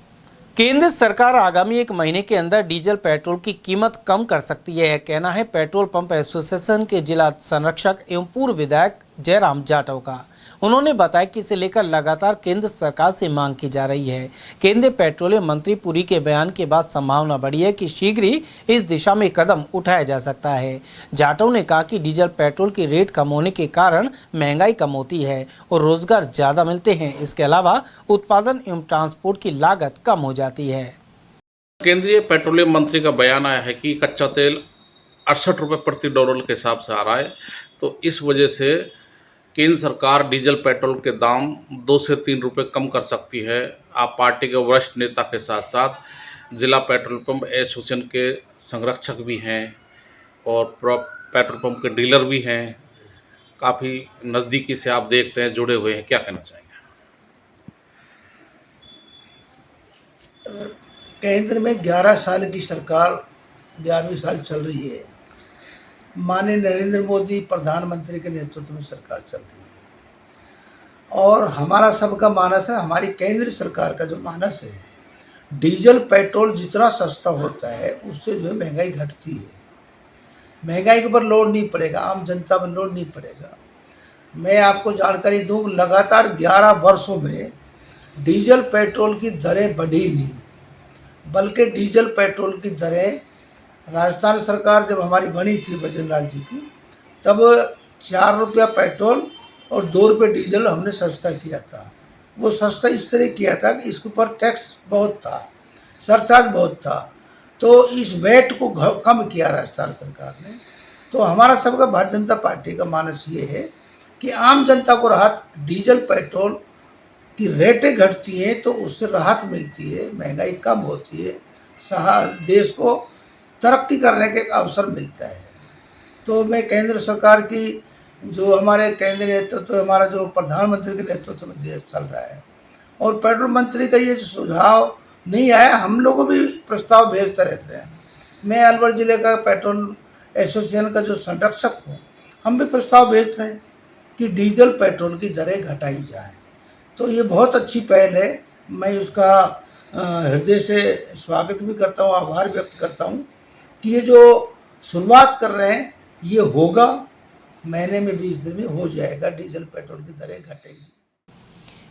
केंद्र सरकार आगामी 1 महीने के अंदर डीजल पेट्रोल की कीमत कम कर सकती है, यह कहना है पेट्रोल पंप एसोसिएशन के जिला संरक्षक एवं पूर्व विधायक जयराम जाटव का। उन्होंने बताया कि इसे लेकर लगातार केंद्र सरकार से मांग की जा रही है। केंद्रीय पेट्रोलियम मंत्री पुरी के बयान के बाद संभावना बढ़ी है कि शीघ्र ही इस दिशा में कदम उठाया जा सकता है। जाटव ने कहा कि डीजल पेट्रोल की रेट कम होने के कारण महंगाई कम होती है और रोजगार ज़्यादा मिलते हैं। इसके अलावा उत्पादन एवं ट्रांसपोर्ट की लागत कम हो जाती है। केंद्रीय पेट्रोलियम मंत्री का बयान आया है कि कच्चा तेल 68 रुपये प्रति डॉलर के हिसाब से आ रहा है, तो इस वजह से केंद्र सरकार डीजल पेट्रोल के दाम 2 से 3 रुपये कम कर सकती है। आप पार्टी के वरिष्ठ नेता के साथ साथ जिला पेट्रोल पंप एसोसिएशन के संरक्षक भी हैं और पेट्रोल पंप के डीलर भी हैं, काफ़ी नज़दीकी से आप देखते हैं, जुड़े हुए हैं। क्या कहना चाहेंगे? केंद्र में 11 साल की सरकार 11वीं साल चल रही है। माननीय नरेंद्र मोदी प्रधानमंत्री के नेतृत्व में सरकार चल रही है और हमारा सबका मानस है, हमारी केंद्र सरकार का जो मानस है, डीजल पेट्रोल जितना सस्ता होता है उससे जो है महंगाई घटती है। महंगाई के ऊपर लोड नहीं पड़ेगा, आम जनता पर लोड नहीं पड़ेगा। मैं आपको जानकारी दूँ, लगातार 11 वर्षों में डीजल पेट्रोल की दरें बढ़ी नहीं, बल्कि डीजल पेट्रोल की दरें राजस्थान सरकार जब हमारी बनी थी बजरंग जी की, तब 4 रुपया पेट्रोल और 2 रुपये डीजल हमने सस्ता किया था। वो सस्ता इस तरह किया था कि इसके ऊपर टैक्स बहुत था, सरचार्ज बहुत था, तो इस वेट को कम किया राजस्थान सरकार ने। तो हमारा सबका भारतीय जनता पार्टी का मानस ये है कि आम जनता को राहत, डीजल पेट्रोल की रेटें घटती हैं तो उससे राहत मिलती है, महंगाई कम होती है, देश को तरक्की करने के अवसर मिलता है। तो मैं केंद्र सरकार की जो हमारे केंद्रीय नेतृत्व, हमारा जो प्रधानमंत्री के नेतृत्व में देश चल रहा है और पेट्रोल मंत्री का ये जो सुझाव नहीं आया, हम लोगों भी प्रस्ताव भेजते रहते हैं। मैं अलवर ज़िले का पेट्रोल एसोसिएशन का जो संरक्षक हूँ, हम भी प्रस्ताव भेजते हैं कि डीजल पेट्रोल की दरें घटाई जाए। तो ये बहुत अच्छी पहल है, मैं उसका हृदय से स्वागत भी करता हूँ, आभार व्यक्त करता हूँ कि ये जो शुरुआत कर रहे हैं ये होगा, महीने में 20 दिन में हो जाएगा, डीजल पेट्रोल की दरें घटेगी।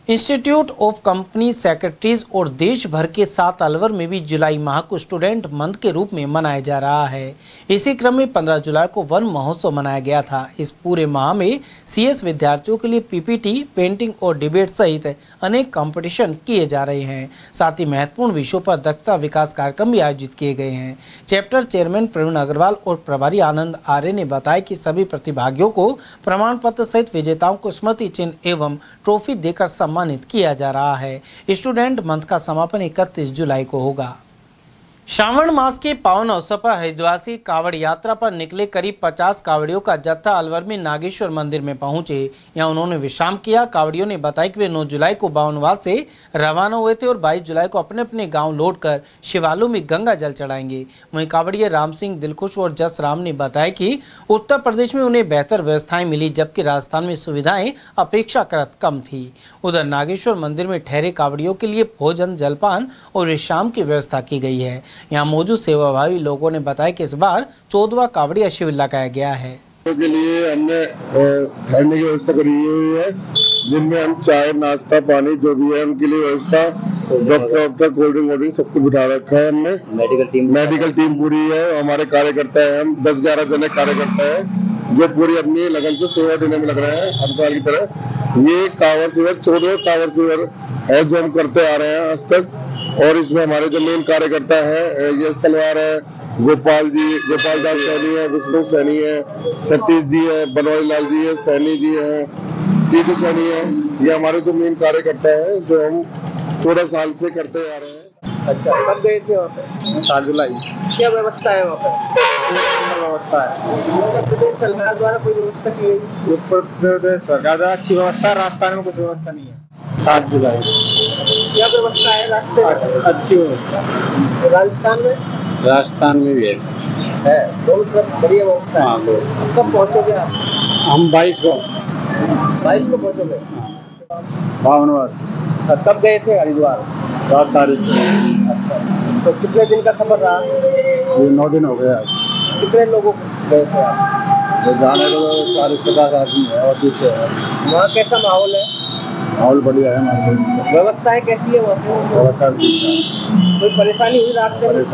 इंस्टीट्यूट ऑफ कंपनी सेक्रेटरीज और देश भर के 7 अलवर में भी जुलाई माह को स्टूडेंट मंथ के रूप में मनाया जा रहा है। इसी क्रम में 15 जुलाई को वन महोत्सव मनाया गया था। इस पूरे माह में सीएस विद्यार्थियों के लिए पीपीटी, पेंटिंग और डिबेट सहित अनेक कंपटीशन किए जा रहे हैं। साथ ही महत्वपूर्ण विषयों पर दक्षता विकास कार्यक्रम भी आयोजित किए गए हैं। चैप्टर चेयरमैन प्रवीण अग्रवाल और प्रभारी आनंद आर्य ने बताया कि सभी प्रतिभागियों को प्रमाण पत्र सहित विजेताओं को स्मृति चिन्ह एवं ट्रॉफी देकर सम्मानित किया जा रहा है। स्टूडेंट मंथ का समापन 31 जुलाई को होगा। श्रावण मास के पावन अवसर पर हरिद्वार से कावड़ यात्रा पर निकले करीब 50 कावड़ियों का जत्था अलवर में नागेश्वर मंदिर में पहुंचे। यहां उन्होंने विश्राम किया। कावड़ियों ने बताया कि वे 9 जुलाई को बावनवास से रवाना हुए थे और 22 जुलाई को अपने अपने गांव लौटकर शिवालयों में गंगा जल चढ़ाएंगे। वहीं कावड़िया राम सिंह, दिलखुश और जस राम ने बताया कि उत्तर प्रदेश में उन्हें बेहतर व्यवस्थाएं मिली, जबकि राजस्थान में सुविधाएं अपेक्षाकृत कम थी। उधर नागेश्वर मंदिर में ठहरे कावड़ियों के लिए भोजन, जलपान और विश्राम की व्यवस्था की गई है। यहाँ मौजूद सेवाभावी लोगों ने बताया कि इस बार 14वां कावड़िया शिविर लगाया गया है। के लिए हमने ठहरने की व्यवस्था करी हुई है, जिनमें हम चाय, नाश्ता, पानी जो भी है उनके लिए व्यवस्था, डॉक्टर, कोल्ड ड्रिंक सब कुछ बिठा रखा है हमने। मेडिकल टीम पूरी है। हमारे कार्यकर्ता है, हम 10-11 जने कार्यकर्ता है जो पूरी अपनी लगन से सेवा देने में लग रहे हैं हर साल की तरह। ये कांवड़ शिविर 14वां कांवड़ शिविर है जो हम करते आ रहे हैं आज तक। और इसमें हमारे जो मेन कार्यकर्ता है, ये तलवार है, गोपाल दास सैनी है, विष्णु सैनी है, सतीश जी है, बनवारी लाल जी है, सैनी जी है, टीटू सैनी है। ये हमारे जो मेन कार्यकर्ता है जो हम 14 साल से करते आ रहे हैं। अच्छा, कब गए थे वहाँ पे? 7 जुलाई। क्या व्यवस्था है वहाँ पे? व्यवस्था है। उत्तर प्रदेश सरकार द्वारा कोई व्यवस्था की गई? उत्तर प्रदेश सरकार द्वारा अच्छी व्यवस्था है, राजस्थान में कुछ व्यवस्था नहीं है। 7 जुलाई। क्या व्यवस्था है रास्ते में? अच्छी व्यवस्था। राजस्थान में भी है दोनों तरफ बढ़िया व्यवस्था है। अब कब पहुँचोगे आप? हम 22 को पहुँचोगे। बावनवास। कब गए थे हरिद्वार? 7 तारीख को। अच्छा, तो कितने दिन का सफर रहा? ये 9 दिन हो गए आज। कितने लोगों गए थे आप? जाने तो 40-50 आदमी है और पीछे है। वहाँ कैसा माहौल है? माहौल बढ़िया है हमारे। व्यवस्थाएं कैसी है वहाँ पे? व्यवस्था कोई परेशानी हुई रास्ते में?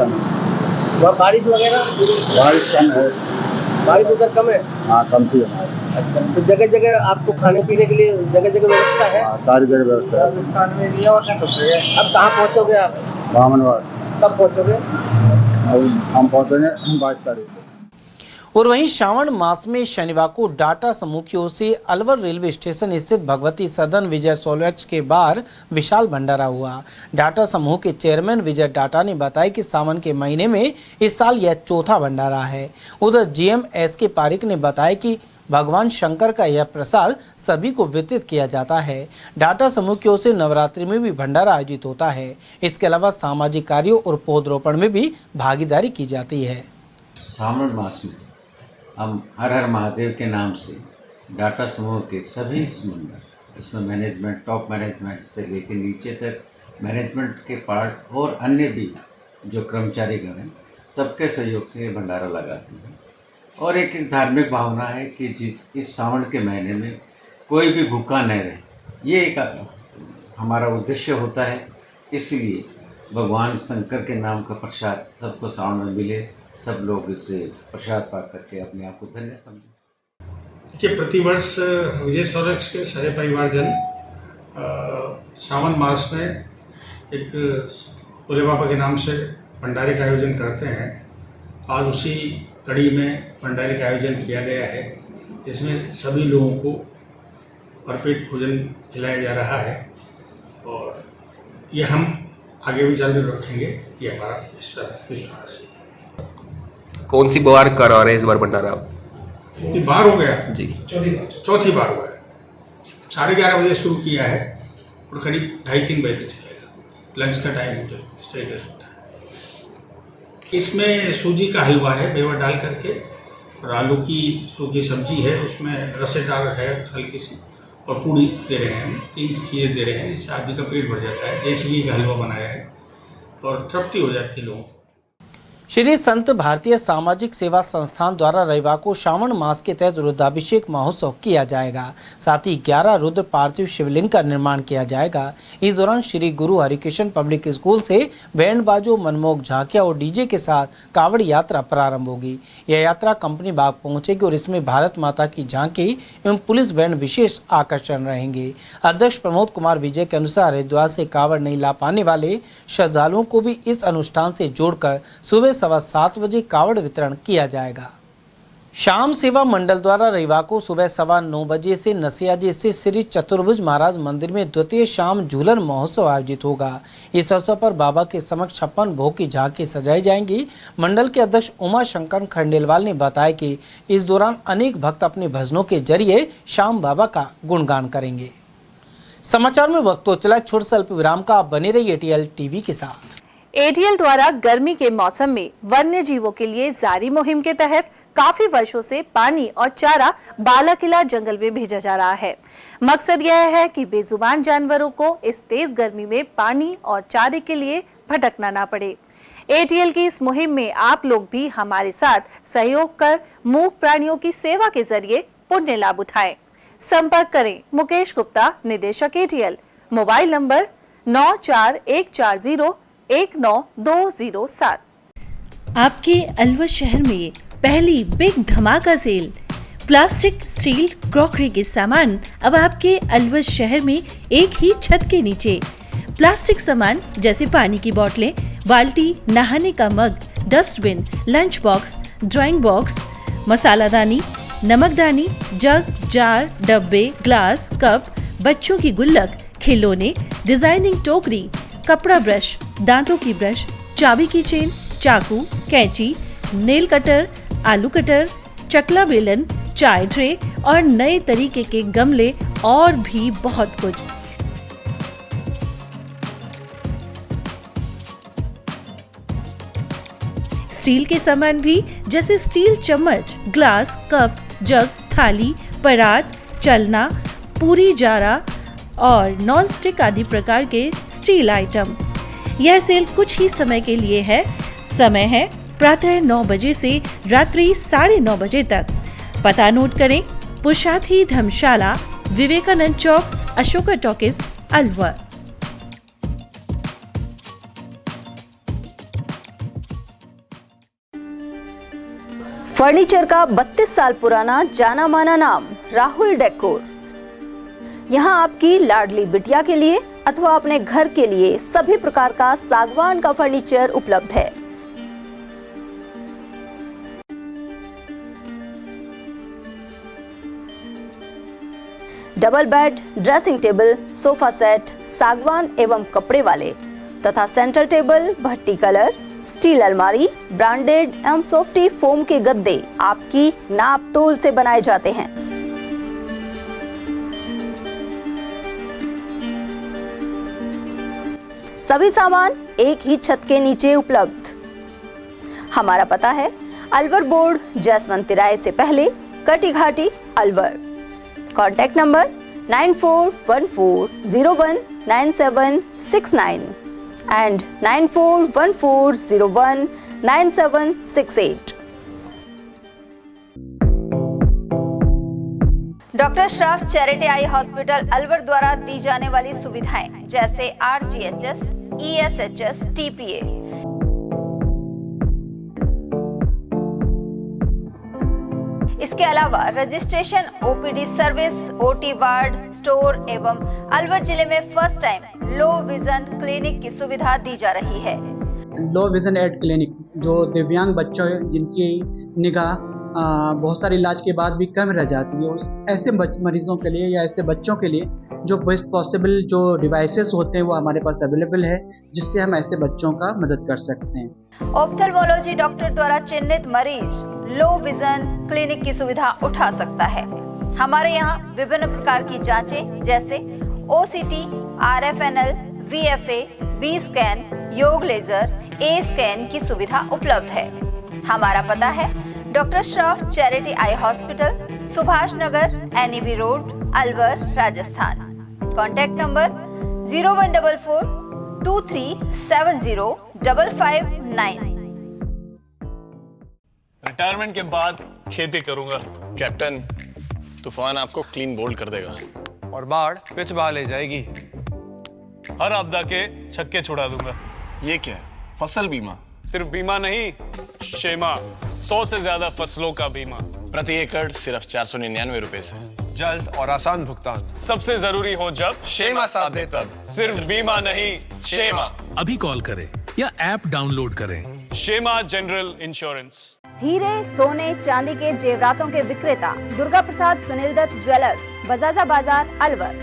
वहाँ बारिश वगैरह? बारिश कम है। बारिश उधर कम है? हाँ, कम थी हमारी। अच्छा, तो जगह जगह आपको खाने पीने के लिए जगह व्यवस्था है? सारी जगह व्यवस्था है। राजस्थान में भी है और अब कहाँ पहुँचोगे आप? बावनवास। कब पहुँचोगे? हम पहुँचेंगे 22 तारीख को। और वहीं श्रावण मास में शनिवार को डाटा समूह की ओर से अलवर रेलवे स्टेशन स्थित भगवती सदन विजय सोलवेक्स के बाहर विशाल भंडारा हुआ। डाटा समूह के चेयरमैन विजय डाटा ने बताया कि सावन के महीने में इस साल यह चौथा भंडारा है। उधर जीएम एस.के. पारिक ने बताया कि भगवान शंकर का यह प्रसाद सभी को वितरित किया जाता है। डाटा समूह की ओर से नवरात्रि में भी भंडारा आयोजित होता है। इसके अलावा सामाजिक कार्यों और पौधरोपण में भी भागीदारी की जाती है। श्रावण मास में हम हर हर महादेव के नाम से डाटा समूह के सभी मेंबर, उसमें मैनेजमेंट, टॉप मैनेजमेंट से लेकर नीचे तक मैनेजमेंट के पार्ट और अन्य भी जो कर्मचारीगण हैं, सबके सहयोग से ये भंडारा लगाते हैं। और एक धार्मिक भावना है कि इस श्रावण के महीने में कोई भी भूखा न रहे, ये एक हमारा उद्देश्य होता है। इसलिए भगवान शंकर के नाम का प्रसाद सबको श्रावण में मिले, सब लोग इससे प्रसाद पा करके अपने आप को धन्य समझें। देखिए, प्रतिवर्ष विजय सोलवेक्स के सारे परिवारजन श्रावण मास में एक भोले बाबा के नाम से भंडारे का आयोजन करते हैं। आज उसी कड़ी में भंडारे का आयोजन किया गया है, जिसमें सभी लोगों को भरपेट भोजन खिलाया जा रहा है और ये हम आगे भी चालू रखेंगे, ये हमारा विश्वास है। कौन सी बार करा रहे हैं इस बार भंडारा? कितनी बार हो गया जी? चौथी बार हुआ है। 11:30 बजे शुरू किया है और करीब 2:30-3 बजे तक चलेगा। लंच का टाइम हो जाए, इस तरीके से होता है। इसमें सूजी का हलवा है मेवा डाल करके, और आलू की सूखी सब्जी है, उसमें रसेदार है हल्की सी, और पूड़ी दे रहे हैं। 3 चीज़ें दे रहे हैं, जिससे आदमी का पेट भर जाता है। देसी घी का हलवा बनाया है और तृप्ति हो जाती है लोगों को। श्री संत भारतीय सामाजिक सेवा संस्थान द्वारा रविवार को श्रावण मास के तहत रुद्राभिषेक महोत्सव किया जाएगा। साथ ही 11 रुद्र पार्थिव शिवलिंग का निर्माण किया जाएगा। इस दौरान श्री गुरु हरिकृष्ण पब्लिक स्कूल से बैंड बाजों, मनमोहक झांकियां और डीजे के साथ कावड़ यात्रा प्रारंभ होगी। यह यात्रा कंपनी बाग पहुंचेगी और इसमें भारत माता की झांकी एवं पुलिस बैंड विशेष आकर्षण रहेंगे। अध्यक्ष प्रमोद कुमार विजय के अनुसार हरिद्वार से कावड़ नहीं ला पाने वाले श्रद्धालुओं को भी इस अनुष्ठान से जोड़कर सुबह 7:15 बजे कावड़ वितरण किया जाएगा। श्याम सेवा मंडल द्वारा रविवार को सुबह 9:15 बजे से नसियाजी स्थित श्री चतुर्भुज महाराज मंदिर में द्वितीय श्याम झूलन महोत्सव आयोजित होगा। इस अवसर पर बाबा के समक्ष 56 भोग की झांकी सजाई जाएंगी। मंडल के अध्यक्ष उमा शंकर खंडेलवाल ने बताया कि इस दौरान अनेक भक्त अपने भजनों के जरिए श्याम बाबा का गुणगान करेंगे। समाचार में वक्त तो चला छोटे से अल्प विराम का। आप बने रहिए एटीएल टीवी के साथ। एटीएल द्वारा गर्मी के मौसम में वन्य जीवों के लिए जारी मुहिम के तहत काफी वर्षों से पानी और चारा बालाकिला जंगल में भेजा जा रहा है। मकसद यह है कि बेजुबान जानवरों को इस तेज गर्मी में पानी और चारे के लिए भटकना ना पड़े। एटीएल की इस मुहिम में आप लोग भी हमारे साथ सहयोग कर मूक प्राणियों की सेवा के जरिए पुण्य लाभ उठाएं। संपर्क करें मुकेश गुप्ता, निदेशक एटीएल, मोबाइल नंबर 9414019207। आपके अलवर शहर में पहली बिग धमाका सेल। प्लास्टिक, स्टील, क्रॉकरी के सामान अब आपके अलवर शहर में एक ही छत के नीचे। प्लास्टिक सामान जैसे पानी की बोतलें, बाल्टी, नहाने का mug, dustbin, lunch box, drawing box, मसालादानी, नमकदानी, जग, जार, डब्बे, ग्लास, कप, बच्चों की गुल्लक, खिलौने, डिजाइनिंग टोकरी, कपड़ा ब्रश, दांतों की ब्रश, चाबी की चेन, चाकू, कैंची, नेल कटर, आलू कटर, चकला बेलन, चाय ट्रे और नए तरीके के गमले और भी बहुत कुछ। स्टील के सामान भी जैसे स्टील चम्मच, ग्लास, कप, जग, थाली, परात, चलना, पूरी जारा और नॉन स्टिक आदि प्रकार के स्टील आइटम। यह सेल कुछ ही समय के लिए है। समय है प्रातः 9 बजे से रात्रि 9:30 बजे तक। पता नोट करें, पुरुषार्थी धर्मशाला, विवेकानंद चौक, अशोका टॉकीज, अलवर। फर्नीचर का 32 साल पुराना जाना माना नाम राहुल डेकोर। यहाँ आपकी लाडली बिटिया के लिए अथवा अपने घर के लिए सभी प्रकार का सागवान का फर्नीचर उपलब्ध है। Double bed, dressing table, sofa set सागवान एवं कपड़े वाले तथा सेंटर टेबल, भट्टी कलर, स्टील अलमारी, ब्रांडेड एवं सॉफ्टी फोम के गद्दे आपकी नाप तोल से बनाए जाते हैं। सभी सामान एक ही छत के नीचे उपलब्ध। हमारा पता है अलवर बोर्ड, जसवंत तिराहे से पहले, कटी घाटी, Alwar. Contact number 9414019769 and 9414019768। Doctor Shroff charity eye hospital Alwar द्वारा दी जाने वाली सुविधाएं जैसे RGHS, ESHS, TPA। इसके अलावा registration, OPD service, OT ward, store एवं अलवर जिले में first time low vision clinic की सुविधा दी जा रही है। लो विजन एड क्लिनिक जो दिव्यांग बच्चों जिनकी निगाह बहुत सारे इलाज के बाद भी कम रह जाती है, उस ऐसे मरीजों के लिए या ऐसे बच्चों के लिए जो बेस्ट पॉसिबल जो डिवाइसेस होते हैं वो हमारे पास अवेलेबल है, जिससे हम ऐसे बच्चों का मदद कर सकते हैं। ऑप्थेल्मोलॉजी डॉक्टर द्वारा चिन्हित मरीज लो विजन क्लिनिक की सुविधा उठा सकता है। हमारे यहाँ विभिन्न प्रकार की जांचें जैसे OCT, RFNL, VFA, B scan, YAG laser, A scan की सुविधा उपलब्ध है। हमारा पता है doctor Shroff charity eye hospital, Subhash Nagar, NEB road, Alwar, Rajasthan. Contact number 014423705559। Retirement के बाद खेती करूंगा। कैप्टन, तूफान आपको क्लीन बोल्ड कर देगा और बाढ़ पिच बहा ले जाएगी। हर आपदा के छक्के छुड़ा दूंगा। ये क्या है? फसल बीमा? सिर्फ बीमा नहीं, शेमा, 100 से ज्यादा फसलों का बीमा, प्रति एकड़ सिर्फ 499 रुपए से। जल्द और आसान भुगतान। सबसे जरूरी हो जब शेमा साथ दे तब। सिर्फ बीमा नहीं, शेमा। अभी कॉल करें या ऐप डाउनलोड करें। शेमा जनरल इंश्योरेंस। हीरे, सोने, चांदी के जेवरातों के विक्रेता दुर्गा प्रसाद सुनील दत्त ज्वेलर्स, बजाजा बाजार, अलवर।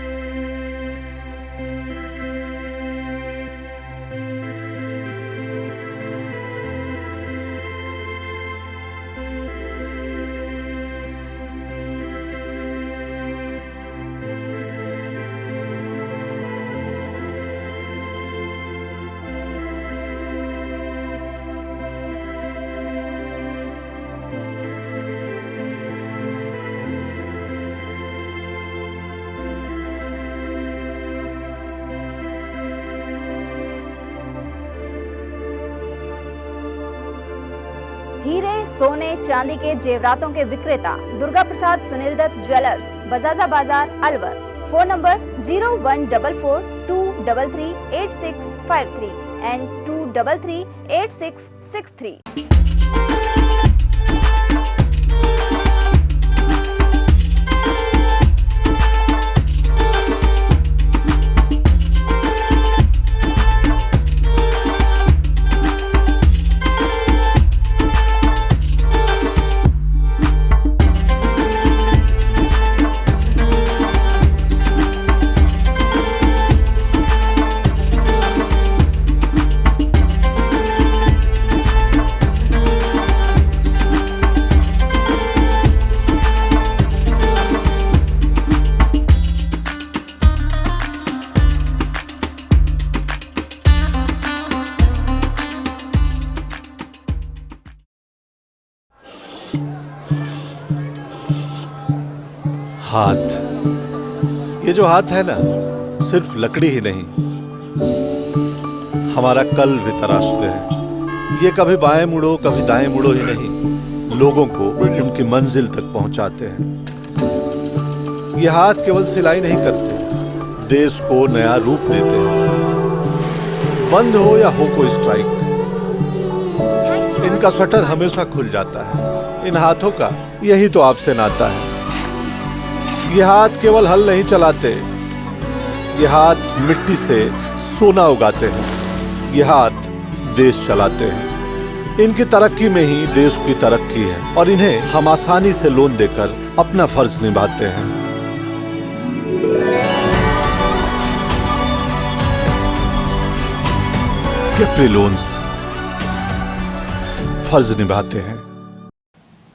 हीरे, सोने, चांदी के जेवरातों के विक्रेता दुर्गा प्रसाद सुनील दत्त ज्वेलर्स, बजाजा बाजार, अलवर। Phone number 0144233863 and 2338663। हाथ, ये जो हाथ है ना, सिर्फ लकड़ी ही नहीं, हमारा कल भी तराशते हैं। ये कभी बाएं मुड़ो कभी दाएं मुड़ो ही नहीं, लोगों को उनकी मंजिल तक पहुंचाते हैं। ये हाथ केवल सिलाई नहीं करते, देश को नया रूप देते हैं। बंद हो या हो कोई स्ट्राइक, इनका शटर हमेशा खुल जाता है। इन हाथों का यही तो आपसे नाता है। ये हाथ केवल हल नहीं चलाते, ये हाथ मिट्टी से सोना उगाते हैं। ये हाथ देश चलाते हैं। इनकी तरक्की में ही देश की तरक्की है और इन्हें हम आसानी से लोन देकर अपना फर्ज निभाते हैं। कैप्री लोन्स, फर्ज निभाते हैं।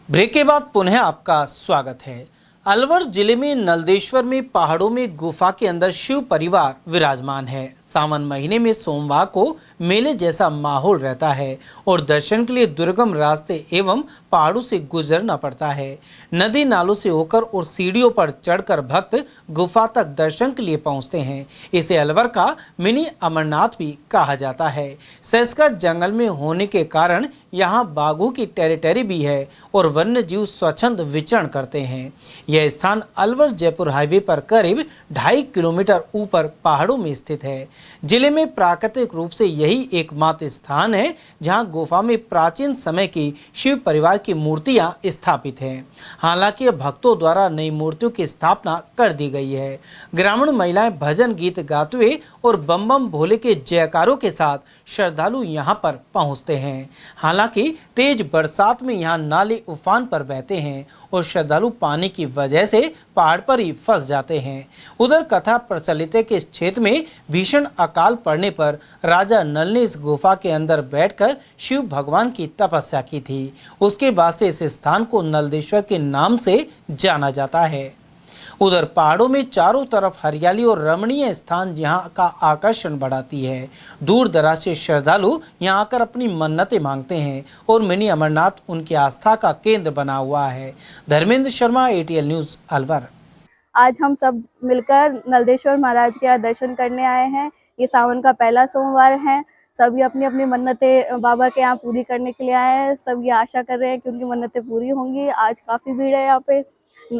ब्रेक के बाद पुनः आपका स्वागत है। अलवर जिले में नलदेश्वर में पहाड़ों में गुफा के अंदर शिव परिवार विराजमान है। सावन महीने में सोमवार को मेले जैसा माहौल रहता है और दर्शन के लिए दुर्गम रास्ते एवं पहाड़ों से गुजरना पड़ता है। नदी नालों से होकर और सीढ़ियों पर चढ़कर भक्त गुफा तक दर्शन के लिए पहुंचते हैं। इसे अलवर का मिनी अमरनाथ भी कहा जाता है। सैस्का जंगल में होने के कारण यहाँ बाघों की टेरिटरी भी है और वन्य जीव स्वच्छंद विचरण करते हैं। यह स्थान अलवर जयपुर हाईवे पर करीब 2.5 किलोमीटर ऊपर पहाड़ों में स्थित है। जिले में प्राकृतिक रूप से यही एकमात्र स्थान है जहां गुफा में प्राचीन समय की शिव परिवार की मूर्तियां स्थापित हैं। हालांकि भक्तों द्वारा नई मूर्तियों की स्थापना कर दी गई है। ग्रामीण महिलाएं भजन गीत गाते हुए और बम बम भोले के जयकारों के साथ श्रद्धालु यहां पर पहुंचते हैं। हालांकि तेज बरसात में यहां नाले उफान पर बहते हैं और श्रद्धालु पानी की वजह से पहाड़ पर ही फंस जाते हैं। उधर कथा प्रचलित है कि इस क्षेत्र में भीषण अकाल पड़ने पर राजा नल ने इस गुफा के अंदर बैठकर शिव भगवान की तपस्या की थी। उसके बाद से इस स्थान को नलदेश्वर के नाम से जाना जाता है। उधर पहाड़ों में चारों तरफ हरियाली और रमणीय स्थान यहाँ का आकर्षण बढ़ाती है। दूर दराज से श्रद्धालु यहाँ आकर अपनी मन्नतें मांगते हैं और मिनी अमरनाथ उनकी आस्था का केंद्र बना हुआ है। Dharmendra Sharma, ATL news, Alwar. आज हम सब मिलकर नलदेश्वर महाराज के यहाँ दर्शन करने आए हैं। ये सावन का पहला सोमवार है। सभी अपनी अपनी मन्नतें बाबा के यहाँ पूरी करने के लिए आए हैं। सब ये आशा कर रहे हैं कि उनकी मन्नतें पूरी होंगी। आज काफ़ी भीड़ है यहाँ पे,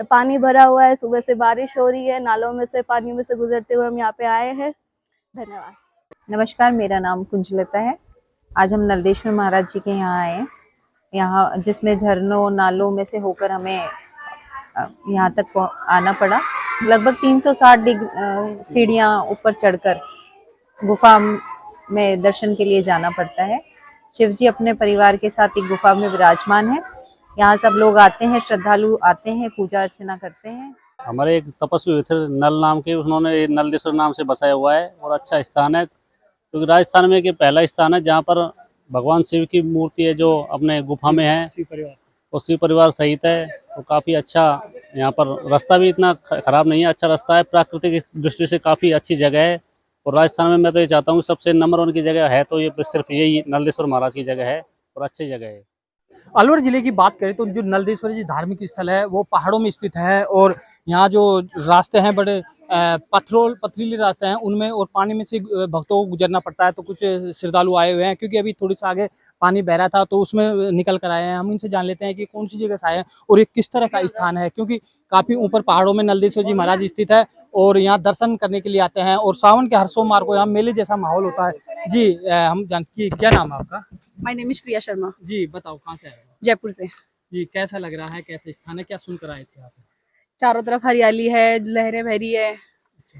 पानी भरा हुआ है, सुबह से बारिश हो रही है, नालों में से पानी में से गुजरते हुए हम यहाँ पे आए हैं। धन्यवाद। नमस्कार, मेरा नाम कुंजलता है। आज हम नलदेश्वर महाराज जी के यहाँ आए हैं, यहाँ जिसमें झरनों नालों में से होकर हमें यहाँ तक आना पड़ा। लगभग 360 सीढ़ियाँ ऊपर चढ़कर गुफा में दर्शन के लिए जाना पड़ता है। शिव जी अपने परिवार के साथ एक गुफा में विराजमान है। यहाँ सब लोग आते हैं, श्रद्धालु आते हैं, पूजा अर्चना करते हैं। हमारे एक तपस्वी हुए थे नल नाम के, उन्होंने नलदेश्वर नाम से बसाया हुआ है और अच्छा स्थान है, क्योंकि राजस्थान में कि पहला स्थान है जहाँ पर भगवान शिव की मूर्ति है जो अपने गुफा में है और शिव परिवार सहित है। तो काफ़ी अच्छा यहाँ पर रास्ता भी इतना ख़राब नहीं है, अच्छा रास्ता है, प्राकृतिक दृष्टि से काफ़ी अच्छी जगह है। और राजस्थान में मैं तो ये चाहता हूँ सबसे नंबर 1 की जगह है तो ये सिर्फ यही नलदेश्वर महाराज की जगह है और अच्छी जगह है। अलवर जिले की बात करें तो जो नलदेश्वर जी धार्मिक स्थल है वो पहाड़ों में स्थित है और यहाँ जो रास्ते हैं बड़े पथरीले रास्ते हैं उनमें और पानी में से भक्तों को गुजरना पड़ता है। तो कुछ श्रद्धालु आए हुए हैं क्योंकि अभी थोड़ी सा आगे पानी बह रहा था तो उसमें निकल कर आए हैं। हम इनसे जान लेते हैं कि कौन सी जगह से आए हैं और ये किस तरह का स्थान है, क्योंकि काफ़ी ऊपर पहाड़ों में नलदेश्वर जी महाराज स्थित है और यहाँ दर्शन करने के लिए आते हैं और सावन के हर सोमवार को यहाँ मेले जैसा माहौल होता है। जी हम जानते क्या नाम है आपका? My name is Priya Sharma. जी बताओ कहाँ से आए हो? जयपुर से। जी कैसा लग रहा है, कैसा स्थान है, क्या सुनकर आए थे आप? चारों तरफ हरियाली है, लहरें बहरी है,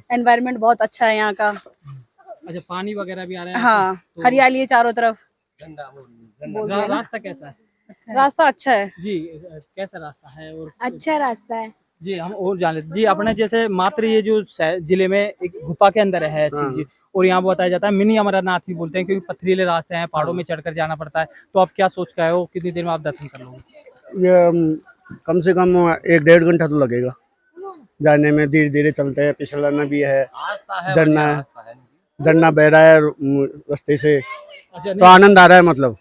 एनवायरनमेंट बहुत अच्छा है यहाँ का। अच्छा पानी वगैरह भी आ रहा है? हाँ तो हरियाली है चारों तरफ। रास्ता कैसा है? रास्ता अच्छा है। जी कैसा रास्ता है? और अच्छा रास्ता है। जी हम और जान लेते जी अपने जैसे मात्र ये जो जिले में एक गुफा के अंदर है शिव जी और यहाँ बताया जाता है मिनी अमरनाथ भी बोलते हैं क्योंकि पथरीले रास्ते हैं, पहाड़ों में चढ़कर जाना पड़ता है। तो आप क्या सोच के आए हो, कितनी देर में आप दर्शन कर लोगे? ये कम से कम 1-1.5 घंटा तो लगेगा जाने में। धीरे धीरे चलते हैं, फिसलना भी है, झरना बह रहा है रास्ते से। तो आनंद आ रहा है। मतलब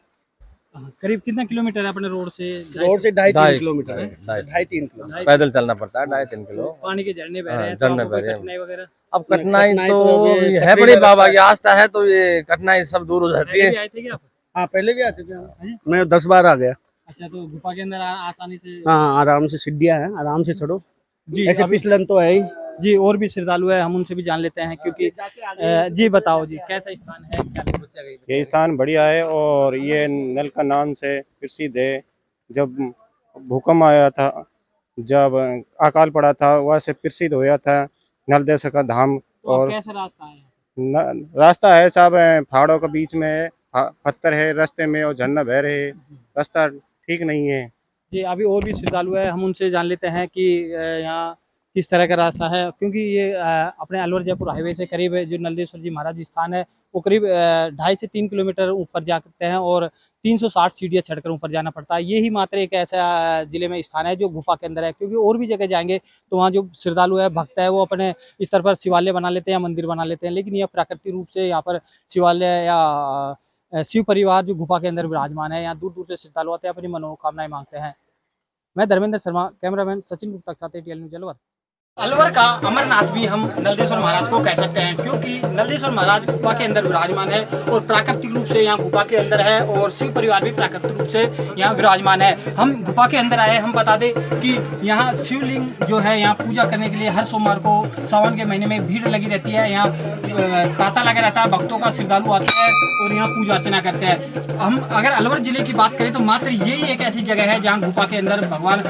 करीब कितना किलोमीटर है अपने रोड से? 2.5-3 किलोमीटर है। 2.5-3 किलोमीटर पैदल चलना पड़ता है, 2.5-3 किलो। पानी के झरने बह रहे हैं, झरने तो बह रहे कठिनाई वगैरह? अब कठिनाई तो है, बड़ी बाबा की आस्था है तो ये कठिनाई सब दूर हो जाती है। आए थे क्या आप? हाँ पहले भी आते थे, मैं 10 बार आ गया। अच्छा तो गुफा के अंदर आसानी से? हाँ आराम से, सीढ़ियाँ हैं, आराम से चढ़ो। जी ऐसे फिसलन तो है ही। जी और भी श्रद्धालु है, हम उनसे भी जान लेते हैं क्योंकि जी बताओ जी कैसा स्थान है, क्या? ये स्थान बढ़िया है और ये नल का नाम से प्रसिद्ध है। जब भूकंप आया था, जब अकाल पड़ा था, वह से प्रसिद्ध होया था नलदेश्वर का धाम। और कैसा रास्ता है? रास्ता है साहब पहाड़ों के बीच में है, पत्थर है रास्ते में और झरना बह रहे है, रास्ता ठीक नहीं है। जी अभी और भी श्रद्धालु है, हम उनसे जान लेते हैं कि यहाँ किस तरह का रास्ता है, क्योंकि ये अपने अलवर जयपुर हाईवे से करीब जो नलदेश्वर जी महाराज स्थान है वो करीब 2.5 से 3 किलोमीटर ऊपर जा सकते हैं और 360 सीढ़ियाँ चढ़कर ऊपर जाना पड़ता है। यही मात्र एक ऐसा जिले में स्थान है जो गुफा के अंदर है, क्योंकि और भी जगह जाएंगे तो वहाँ जो श्रद्धालु है, भक्त है, वो अपने स्तर पर शिवालय बना लेते हैं या मंदिर बना लेते हैं, लेकिन यह प्राकृतिक रूप से यहाँ पर शिवालय या शिव परिवार जो गुफा के अंदर विराजमान है, यहाँ दूर दूर से श्रद्धालु आते हैं, अपनी मनोकामनाएं मांगते हैं। मैं धर्मेंद्र शर्मा, कैमरामैन सचिन गुप्ता के साथ ATL न्यूज़ अलवर। अलवर का अमरनाथ भी हम नलदेश्वर महाराज को कह सकते हैं, क्योंकि नलदेश्वर महाराज गुफा के अंदर विराजमान है और प्राकृतिक रूप से यहाँ गुफा के अंदर है और शिव परिवार भी प्राकृतिक रूप से यहाँ विराजमान है। हम गुफा के अंदर आए, हम बता दें कि यहाँ शिवलिंग जो है यहाँ पूजा करने के लिए हर सोमवार को सावन के महीने में भीड़ लगी रहती है। यहाँ तांता लगा रहता है, भक्तों का श्रद्धालु आते हैं और यहाँ पूजा अर्चना करते हैं। हम अगर अलवर जिले की बात करें तो मात्र यही एक ऐसी जगह है जहाँ गुफा के अंदर भगवान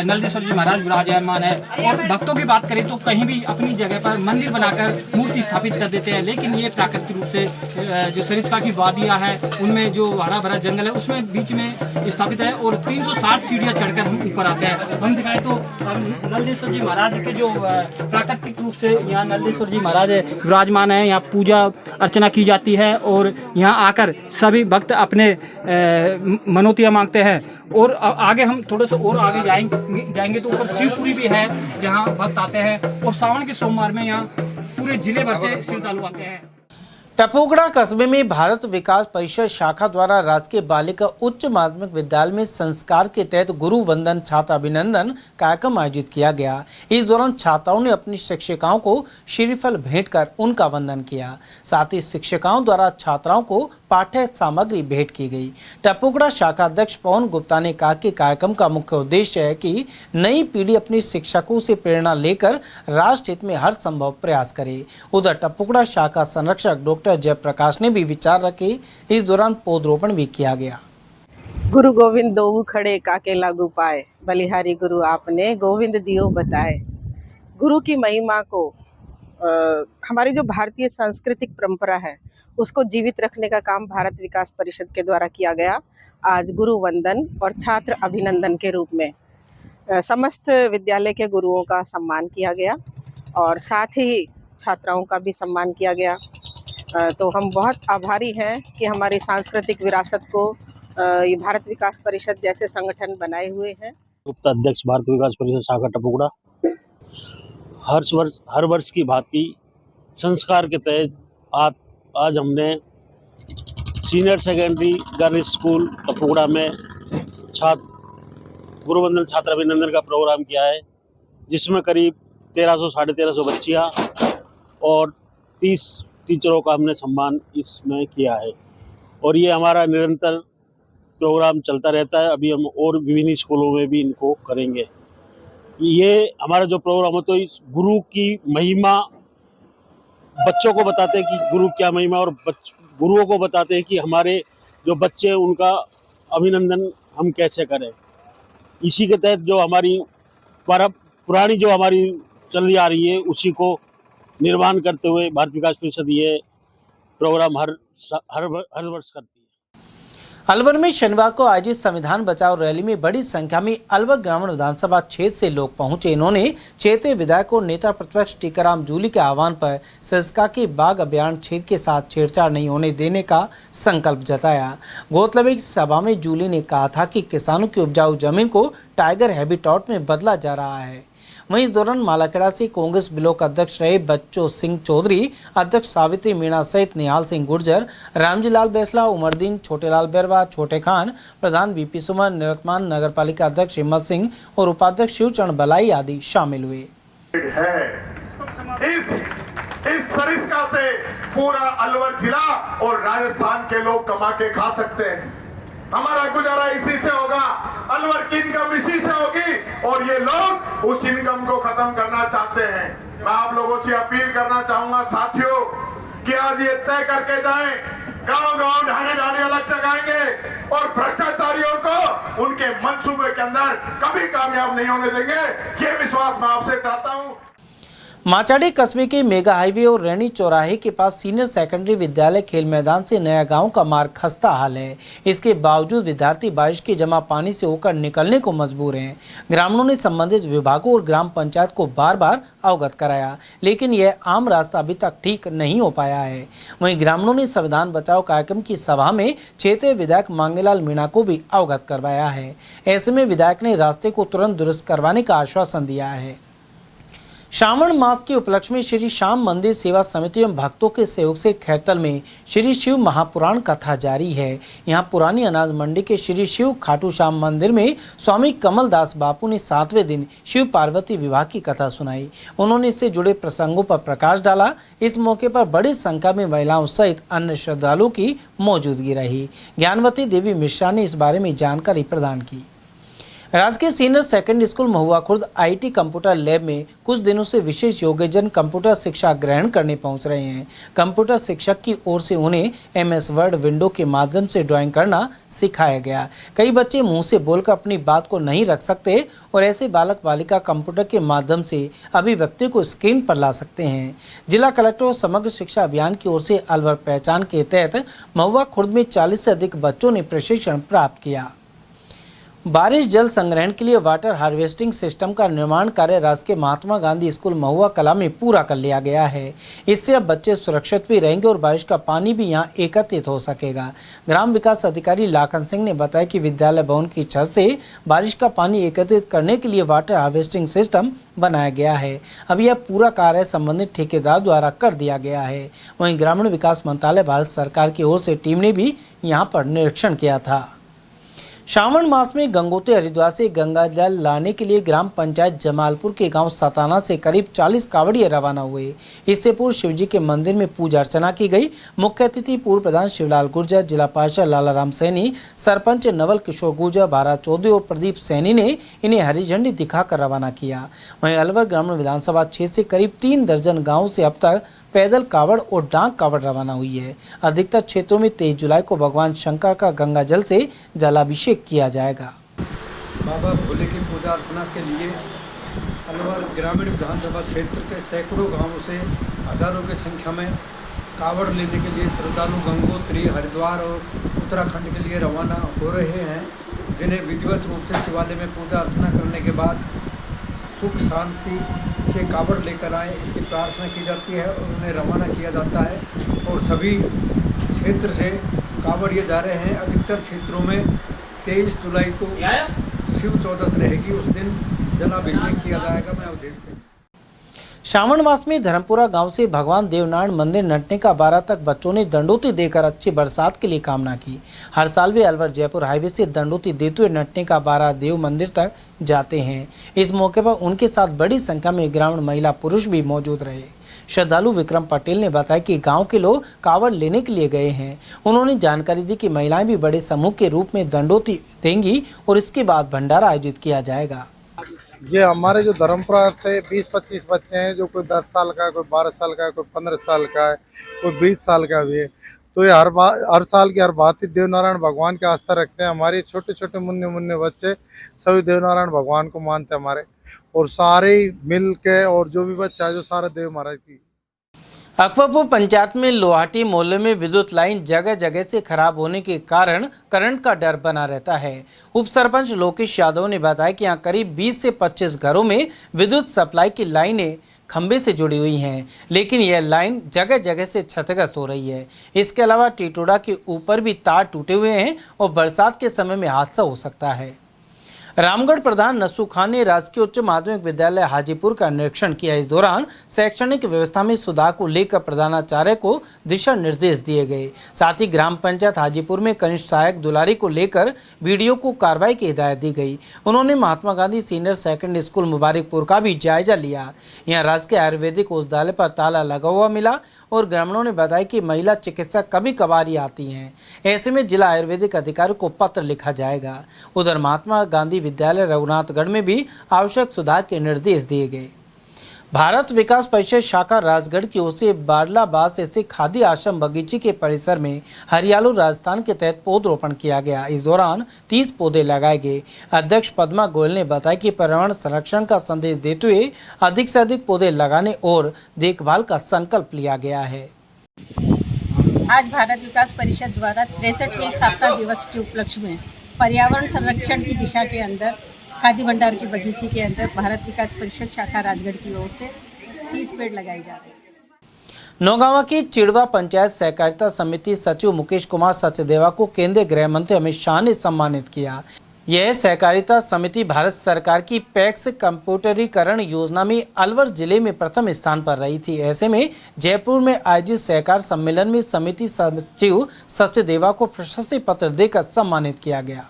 नलदेश्वर जी महाराज विराजमान है। और भक्तों की बात करें तो कहीं भी अपनी जगह पर मंदिर बनाकर मूर्ति स्थापित कर देते हैं, लेकिन ये प्राकृतिक रूप से जो सरिस्का की वादियाँ हैं उनमें जो हरा भरा जंगल है उसमें बीच में स्थापित है और 360 सीढ़ियाँ चढ़कर हम ऊपर आते हैं। हम दिखाएं तो नलदेश्वर जी महाराज के जो प्राकृतिक रूप से यहाँ नलदेश्वर जी महाराज विराजमान है, यहाँ पूजा अर्चना की जाती है और यहाँ आकर सभी भक्त अपने मनोतियाँ मांगते हैं। और आगे हम थोड़े से और आगे जाएंगे तो ऊपर शिवपुरी भी है जहाँ भक्त आते हैं और सावन के सोमवार में यहाँ पूरे जिले भर से श्रद्धालु आते हैं। टपोगड़ा कस्बे में भारत विकास परिषद शाखा द्वारा राजकीय बालिका उच्च माध्यमिक विद्यालय में संस्कार के तहत गुरु वंदन छात्र अभिनंदन कार्यक्रम आयोजित किया गया। इस दौरान छात्राओं ने अपनी शिक्षिकाओं को श्रीफल भेंट कर उनका वंदन किया। साथ ही शिक्षिकाओं द्वारा छात्राओं को पाठ्य सामग्री भेंट की गई। टपोगड़ा शाखा अध्यक्ष पवन गुप्ता ने कहा कि कार्यक्रम का मुख्य उद्देश्य है कि नई पीढ़ी अपने शिक्षकों से प्रेरणा लेकर राष्ट्र हित में हर संभव प्रयास करे। उधर टपोगड़ा शाखा संरक्षक डॉक्टर जयप्रकाश ने भी विचार रखे। इस दौरान पौधरोपण भी किया गया। गुरु गोविंद दोऊ खड़े काके लागू पाए, बलिहारी गुरु आपने गोविंद दियो बताए। गुरु की महिमा को हमारी जो भारतीय सांस्कृतिक परंपरा है उसको जीवित रखने का काम भारत विकास परिषद के द्वारा किया गया। आज गुरु वंदन और छात्र अभिनंदन के रूप में समस्त विद्यालय के गुरुओं का सम्मान किया गया और साथ ही छात्राओं का भी सम्मान किया गया। तो हम बहुत आभारी हैं कि हमारी सांस्कृतिक विरासत को ये भारत विकास परिषद जैसे संगठन बनाए हुए हैं। अध्यक्ष भारत विकास परिषद शाखा टपुकड़ा। हर वर्ष की भांति संस्कार के तहत आज हमने senior secondary girls school Tapukara में गुरुवंदन छात्र अभिनंदन का प्रोग्राम किया है, जिसमें करीब 1300-1350 बच्चियाँ और 30 टीचरों का हमने सम्मान इसमें किया है और ये हमारा निरंतर प्रोग्राम चलता रहता है। अभी हम और विभिन्न स्कूलों में भी इनको करेंगे। ये हमारा जो प्रोग्राम है तो इस गुरु की महिमा बच्चों को बताते हैं कि गुरु क्या महिमा, और गुरुओं को बताते हैं कि हमारे जो बच्चे हैं उनका अभिनंदन हम कैसे करें। इसी के तहत जो हमारी पुरानी जो हमारी चली आ रही है उसी को निर्माण करते हुए भारत विकास परिषद ये प्रोग्राम हर वर्ष करती है। अलवर में शनिवार को आयोजित संविधान बचाओ रैली में बड़ी संख्या में अलवर ग्रामीण विधानसभा क्षेत्र से लोग पहुंचे। इन्होंने क्षेत्रीय विधायक और नेता प्रतिपक्ष टीकाराम जूली के आह्वान पर सरिस्का के बाग अभ्यारण्य क्षेत्र के साथ छेड़छाड़ नहीं होने देने का संकल्प जताया। गौरतलब है कि सभा में जूली ने कहा था कि किसानों की उपजाऊ जमीन को टाइगर हैबिटेट में बदला जा रहा है। वहीं इस दौरान मालाखेड़ा से कांग्रेस ब्लॉक अध्यक्ष रहे बच्चो सिंह चौधरी, अध्यक्ष सावित्री मीणा सहित निहाल सिंह गुर्जर, रामजीलाल बैसला, उमरदीन, छोटेलाल बैरवा, छोटे खान, प्रधान वीपी सुमन, निरतमान, नगरपालिका अध्यक्ष हिम्मत सिंह और उपाध्यक्ष शिवचरण बलाई आदि शामिल हुए। इस सरिस्का से पूरा अलवर जिला और राजस्थान के लोग कमा के खा सकते हैं। हमारा गुजारा इसी से होगा, अलवर की इनकम इसी से होगी और ये लोग उस इनकम को खत्म करना चाहते हैं। मैं आप लोगों से अपील करना चाहूंगा साथियों कि आज ये तय करके जाएं, गांव-गांव ढाणे अलग जगाएंगे और भ्रष्टाचारियों को उनके मंसूबे के अंदर कभी कामयाब नहीं होने देंगे। ये विश्वास मैं आपसे चाहता हूँ। माचाडी कस्बे के मेगा हाईवे और रैनी चौराहे के पास सीनियर सेकेंडरी विद्यालय खेल मैदान से नया गांव का मार्ग खस्ता हाल है। इसके बावजूद विद्यार्थी बारिश के जमा पानी से होकर निकलने को मजबूर हैं। ग्रामीणों ने संबंधित विभागों और ग्राम पंचायत को बार बार अवगत कराया, लेकिन यह आम रास्ता अभी तक ठीक नहीं हो पाया है। वहीं ग्रामीणों ने संविधान बचाओ कार्यक्रम की सभा में क्षेत्रीय विधायक मांगेलाल मीणा को भी अवगत करवाया है। ऐसे में विधायक ने रास्ते को तुरंत दुरुस्त करवाने का आश्वासन दिया है। श्रावण मास के उपलक्ष्य में श्री श्याम मंदिर सेवा समिति एवं भक्तों के सहयोग से खैरतल में श्री शिव महापुराण कथा जारी है। यहां पुरानी अनाज मंडी के श्री शिव खाटू श्याम मंदिर में स्वामी कमलदास बापू ने 7वें दिन शिव पार्वती विवाह की कथा सुनाई। उन्होंने इससे जुड़े प्रसंगों पर प्रकाश डाला। इस मौके पर बड़ी संख्या में महिलाओं सहित अन्य श्रद्धालुओं की मौजूदगी रही। ज्ञानवती देवी मिश्रा ने इस बारे में जानकारी प्रदान की। राजकीय senior secondary school Mahua Khurd IT computer lab में कुछ दिनों से विशेष योग्यजन कंप्यूटर शिक्षा ग्रहण करने पहुंच रहे हैं। कंप्यूटर शिक्षक की ओर से उन्हें MS वर्ड विंडो के माध्यम से ड्राइंग करना सिखाया गया। कई बच्चे मुंह से बोलकर अपनी बात को नहीं रख सकते और ऐसे बालक बालिका कंप्यूटर के माध्यम से अभिव्यक्ति को स्क्रीन पर ला सकते हैं। जिला कलेक्टर और समग्र शिक्षा अभियान की ओर से अलवर पहचान के तहत महुआ खुर्द में 40 से अधिक बच्चों ने प्रशिक्षण प्राप्त किया। बारिश जल संग्रहण के लिए वाटर हार्वेस्टिंग सिस्टम का निर्माण कार्य राजकीय महात्मा गांधी स्कूल महुआ कला में पूरा कर लिया गया है। इससे अब बच्चे सुरक्षित भी रहेंगे और बारिश का पानी भी यहां एकत्रित हो सकेगा। ग्राम विकास अधिकारी लाखन सिंह ने बताया कि विद्यालय भवन की छत से बारिश का पानी एकत्रित करने के लिए वाटर हार्वेस्टिंग सिस्टम बनाया गया है। अब यह पूरा कार्य संबंधित ठेकेदार द्वारा कर दिया गया है। वहीं ग्रामीण विकास मंत्रालय भारत सरकार की ओर से टीम ने भी यहाँ पर निरीक्षण किया था। श्रावण मास में गंगोत्री हरिद्वार से गंगा जल लाने के लिए ग्राम पंचायत जमालपुर के गांव सताना से करीब 40 कावड़िए रवाना हुए। इससे पूर्व शिवजी के मंदिर में पूजा अर्चना की गई। मुख्य अतिथि पूर्व प्रधान शिवलाल गुर्जर, जिला पार्षद लालाराम सैनी, सरपंच नवल किशोर गुर्जर, भारत चौधरी और प्रदीप सैनी ने इन्हें हरी झंडी दिखाकर रवाना किया। वहीं अलवर ग्रामीण विधानसभा क्षेत्र से करीब 3 दर्जन गाँव से अब तक पैदल कावड़ और डाक कावड़ रवाना हुई है। अधिकतर क्षेत्रों में 23 जुलाई को भगवान शंकर का गंगा जल से जलाभिषेक किया जाएगा। बाबा भोले की पूजा अर्चना के लिए अलवर ग्रामीण विधानसभा क्षेत्र के सैकड़ों गांवों से हजारों की संख्या में कावड़ लेने के लिए श्रद्धालु गंगोत्री, हरिद्वार और उत्तराखंड के लिए रवाना हो रहे हैं, जिन्हें विधिवत रूप से शिवालय में पूजा अर्चना करने के बाद सुख शांति से कावड़ लेकर आए, इसकी प्रार्थना की जाती है और उन्हें रवाना किया जाता है। और सभी क्षेत्र से कावड़िए जा रहे हैं। अधिकतर क्षेत्रों में 23 जुलाई को शिव चौदस रहेगी, उस दिन जलाभिषेक किया जाएगा। मैं अवधेश से। श्रावण मास में धर्मपुरा गांव से भगवान देवनारायण मंदिर नटने का 12 तक बच्चों ने दंडोती देकर अच्छी बरसात के लिए कामना की। हर साल वे अलवर जयपुर हाईवे से दंडोती देते हुए नटने का 12 देव मंदिर तक जाते हैं। इस मौके पर उनके साथ बड़ी संख्या में ग्रामीण महिला पुरुष भी मौजूद रहे। श्रद्धालु विक्रम पटेल ने बताया कि गांव के लोग कावड़ लेने के लिए गए हैं। उन्होंने जानकारी दी कि महिलाएं भी बड़े समूह के रूप में दंडोती देंगी और इसके बाद भंडारा आयोजित किया जाएगा। ये हमारे जो धर्मपुरा थे 20-25 बच्चे हैं, जो कोई 10 साल का है, कोई 12 साल का है, कोई 15 साल का है, कोई 20 साल का भी है। तो ये हर साल की हर बात ही देवनारायण भगवान की आस्था रखते हैं। हमारे छोटे छोटे मुन्ने बच्चे सभी देवनारायण भगवान को मानते हैं हमारे, और सारे मिल के, और जो भी बच्चा है जो सारे देव महाराज की। अकबरपुर पंचायत में लोहाटी मोहल्ले में विद्युत लाइन जगह जगह से खराब होने के कारण करंट का डर बना रहता है। उप सरपंच लोकेश यादव ने बताया कि यहाँ करीब 20 से 25 घरों में विद्युत सप्लाई की लाइनें खंबे से जुड़ी हुई हैं, लेकिन यह लाइन जगह जगह से क्षतिग्रस्त हो रही है। इसके अलावा टिटोड़ा के ऊपर भी तार टूटे हुए हैं और बरसात के समय में हादसा हो सकता है। रामगढ़ प्रधान नसू खान ने राजकीय उच्च माध्यमिक विद्यालय हाजीपुर का निरीक्षण किया। इस दौरान शैक्षणिक व्यवस्था में सुधार को लेकर प्रधानाचार्य को दिशा निर्देश दिए गए। साथ ही ग्राम पंचायत हाजीपुर में कनिष्ठ सहायक दुलारी को लेकर वीडियो को कार्रवाई की हिदायत दी गई। उन्होंने Mahatma Gandhi senior secondary school Mubarakpur का भी जायजा लिया। यहाँ राजकीय आयुर्वेदिक औषधालय पर ताला लगा हुआ मिला और ग्रामीणों ने बताया कि महिला चिकित्सक कभी कभार ही आती हैं। ऐसे में जिला आयुर्वेदिक अधिकारी को पत्र लिखा जाएगा। उधर महात्मा गांधी विद्यालय रघुनाथगढ़ में भी आवश्यक सुधार के निर्देश दिए गए। भारत विकास परिषद शाखा राजगढ़ की ओर से बाडलाबास स्थित खादी आश्रम बगीचे के परिसर में हरियालू राजस्थान के तहत पौधरोपण किया गया। इस दौरान 30 पौधे लगाए गए। अध्यक्ष पद्मा गोयल ने बताया कि पर्यावरण संरक्षण का संदेश देते हुए अधिक से अधिक पौधे लगाने और देखभाल का संकल्प लिया गया है। आज भारत विकास परिषद द्वारा 63वें स्थापना दिवस के उपलक्ष्य में पर्यावरण संरक्षण की दिशा के अंदर खादी भंडार के बगीचे के अंदर भारत विकास परिषद शाखा राजगढ़ की ओर से 30 पेड़ लगाए जा रहे हैं। नौगांवा की चिड़वा पंचायत सहकारिता समिति सचिव मुकेश कुमार सचदेवा को केंद्रीय गृह मंत्री अमित शाह ने सम्मानित किया। यह सहकारिता समिति भारत सरकार की पैक्स कंप्यूटरीकरण योजना में अलवर जिले में प्रथम स्थान पर रही थी। ऐसे में जयपुर में आयोजित सहकार सम्मेलन में समिति सचिव सचदेवा को प्रशस्ति पत्र देकर सम्मानित किया गया।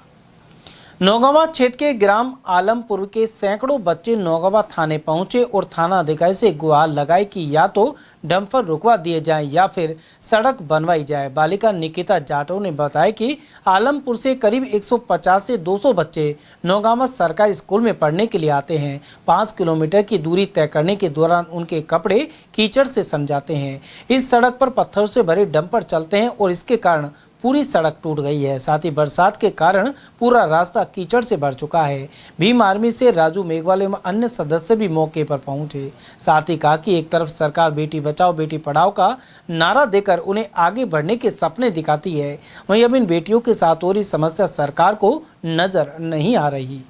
नौगांवा क्षेत्र के ग्राम आलमपुर के सैकड़ों बच्चे नौगांवा थाने पहुंचे और थाना अधिकारी से गुहार लगाई कि या तो डंपर रुकवा दिए जाएं या फिर सड़क बनवाई जाए। बालिका निकिता जाटव ने बताया कि आलमपुर से करीब 150 से 200 बच्चे नौगांवा सरकारी स्कूल में पढ़ने के लिए आते हैं। 5 किलोमीटर की दूरी तय करने के दौरान उनके कपड़े कीचड़ से सन जाते हैं। इस सड़क पर पत्थरों से भरे डंपर चलते हैं और इसके कारण पूरी सड़क टूट गई है। साथ ही बरसात के कारण पूरा रास्ता कीचड़ से भर चुका है। भीम आर्मी से राजू मेघवाल एवं अन्य सदस्य भी मौके पर पहुंचे। साथ ही कहा कि एक तरफ सरकार बेटी बचाओ बेटी पढ़ाओ का नारा देकर उन्हें आगे बढ़ने के सपने दिखाती है, वहीं अब इन बेटियों के साथ हो रही समस्या सरकार को नजर नहीं आ रही।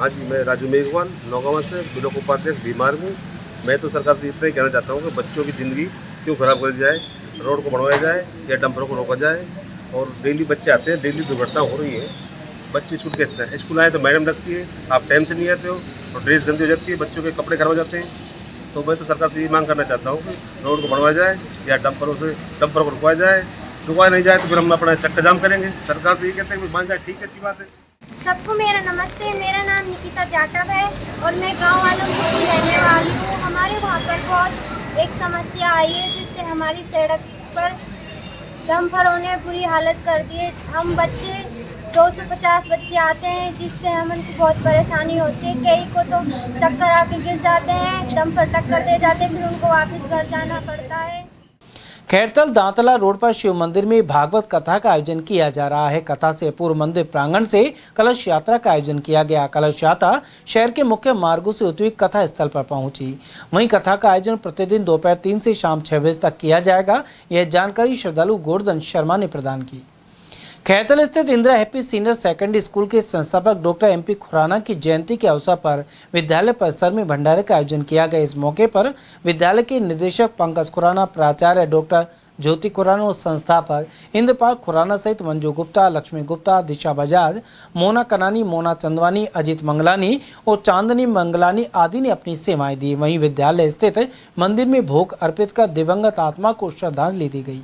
आज मैं राजू मेघवाल नौगांवा से ब्लॉक उपाध्यक्ष भीम आर्मी। मैं तो सरकार से इतना ही कहना चाहता हूँ कि बच्चों की ज़िंदगी क्यों खराब कर जाए, रोड को बनवाया जाए या डंपरों को रोका जाए। और डेली बच्चे आते हैं, डेली दुर्घटना हो रही है। बच्चे स्कूल कैसे हैं, स्कूल आए तो मैडम रखती है, आप टाइम से नहीं आते हो और ड्रेस गंदी हो जाती है, बच्चों के कपड़े खराब हो जाते हैं। तो मैं तो सरकार से ये मांग करना चाहता हूँ कि रोड को बनवाया जाए या डंपर को रुकवाया जाए। रुकवाया नहीं जाए तो फिर हम अपना चक्का जाम करेंगे। सरकार से ये कहते हैं कि मान जाए, ठीक है, अच्छी बात है। सबको मेरा नमस्ते। मेरा नाम निकिता जाटव है और मैं गाँव आलमपुर की रहने वाली हूँ। हमारे वहाँ पर बहुत एक समस्या आई है जिससे हमारी सड़क पर डंपरों ने बुरी हालत कर दी है। हम बच्चे 250 बच्चे आते हैं जिससे हमको बहुत परेशानी होती है। कई को तो चक्कर आके गिर जाते हैं, डंपर टक्कर दे जाते हैं, फिर उनको वापस घर जाना पड़ता है। खैरतल दांतला रोड पर शिव मंदिर में भागवत कथा का आयोजन किया जा रहा है। कथा से पूर्व मंदिर प्रांगण से कलश यात्रा का आयोजन किया गया। कलश यात्रा शहर के मुख्य मार्गों से होती हुई कथा स्थल पर पहुंची। वहीं कथा का आयोजन प्रतिदिन दोपहर 3 से शाम 6 बजे तक किया जाएगा। यह जानकारी श्रद्धालु गोवर्धन शर्मा ने प्रदान की। खैरतल स्थित Indira happy senior secondary school के संस्थापक डॉक्टर MP खुराना की जयंती के अवसर पर विद्यालय परिसर में भंडारे का आयोजन किया गया। इस मौके पर विद्यालय के निदेशक पंकज खुराना, प्राचार्य डॉक्टर ज्योति खुराना और संस्थापक इंद्रपाल खुराना सहित मंजू गुप्ता, लक्ष्मी गुप्ता, दिशा बजाज, मोना कनानी, मोना चंदवानी, अजीत मंगलानी और चांदनी मंगलानी आदि ने अपनी सेवाएं दी। वहीं विद्यालय स्थित मंदिर में भोग अर्पित कर दिवंगत आत्मा को श्रद्धांजलि दी गई।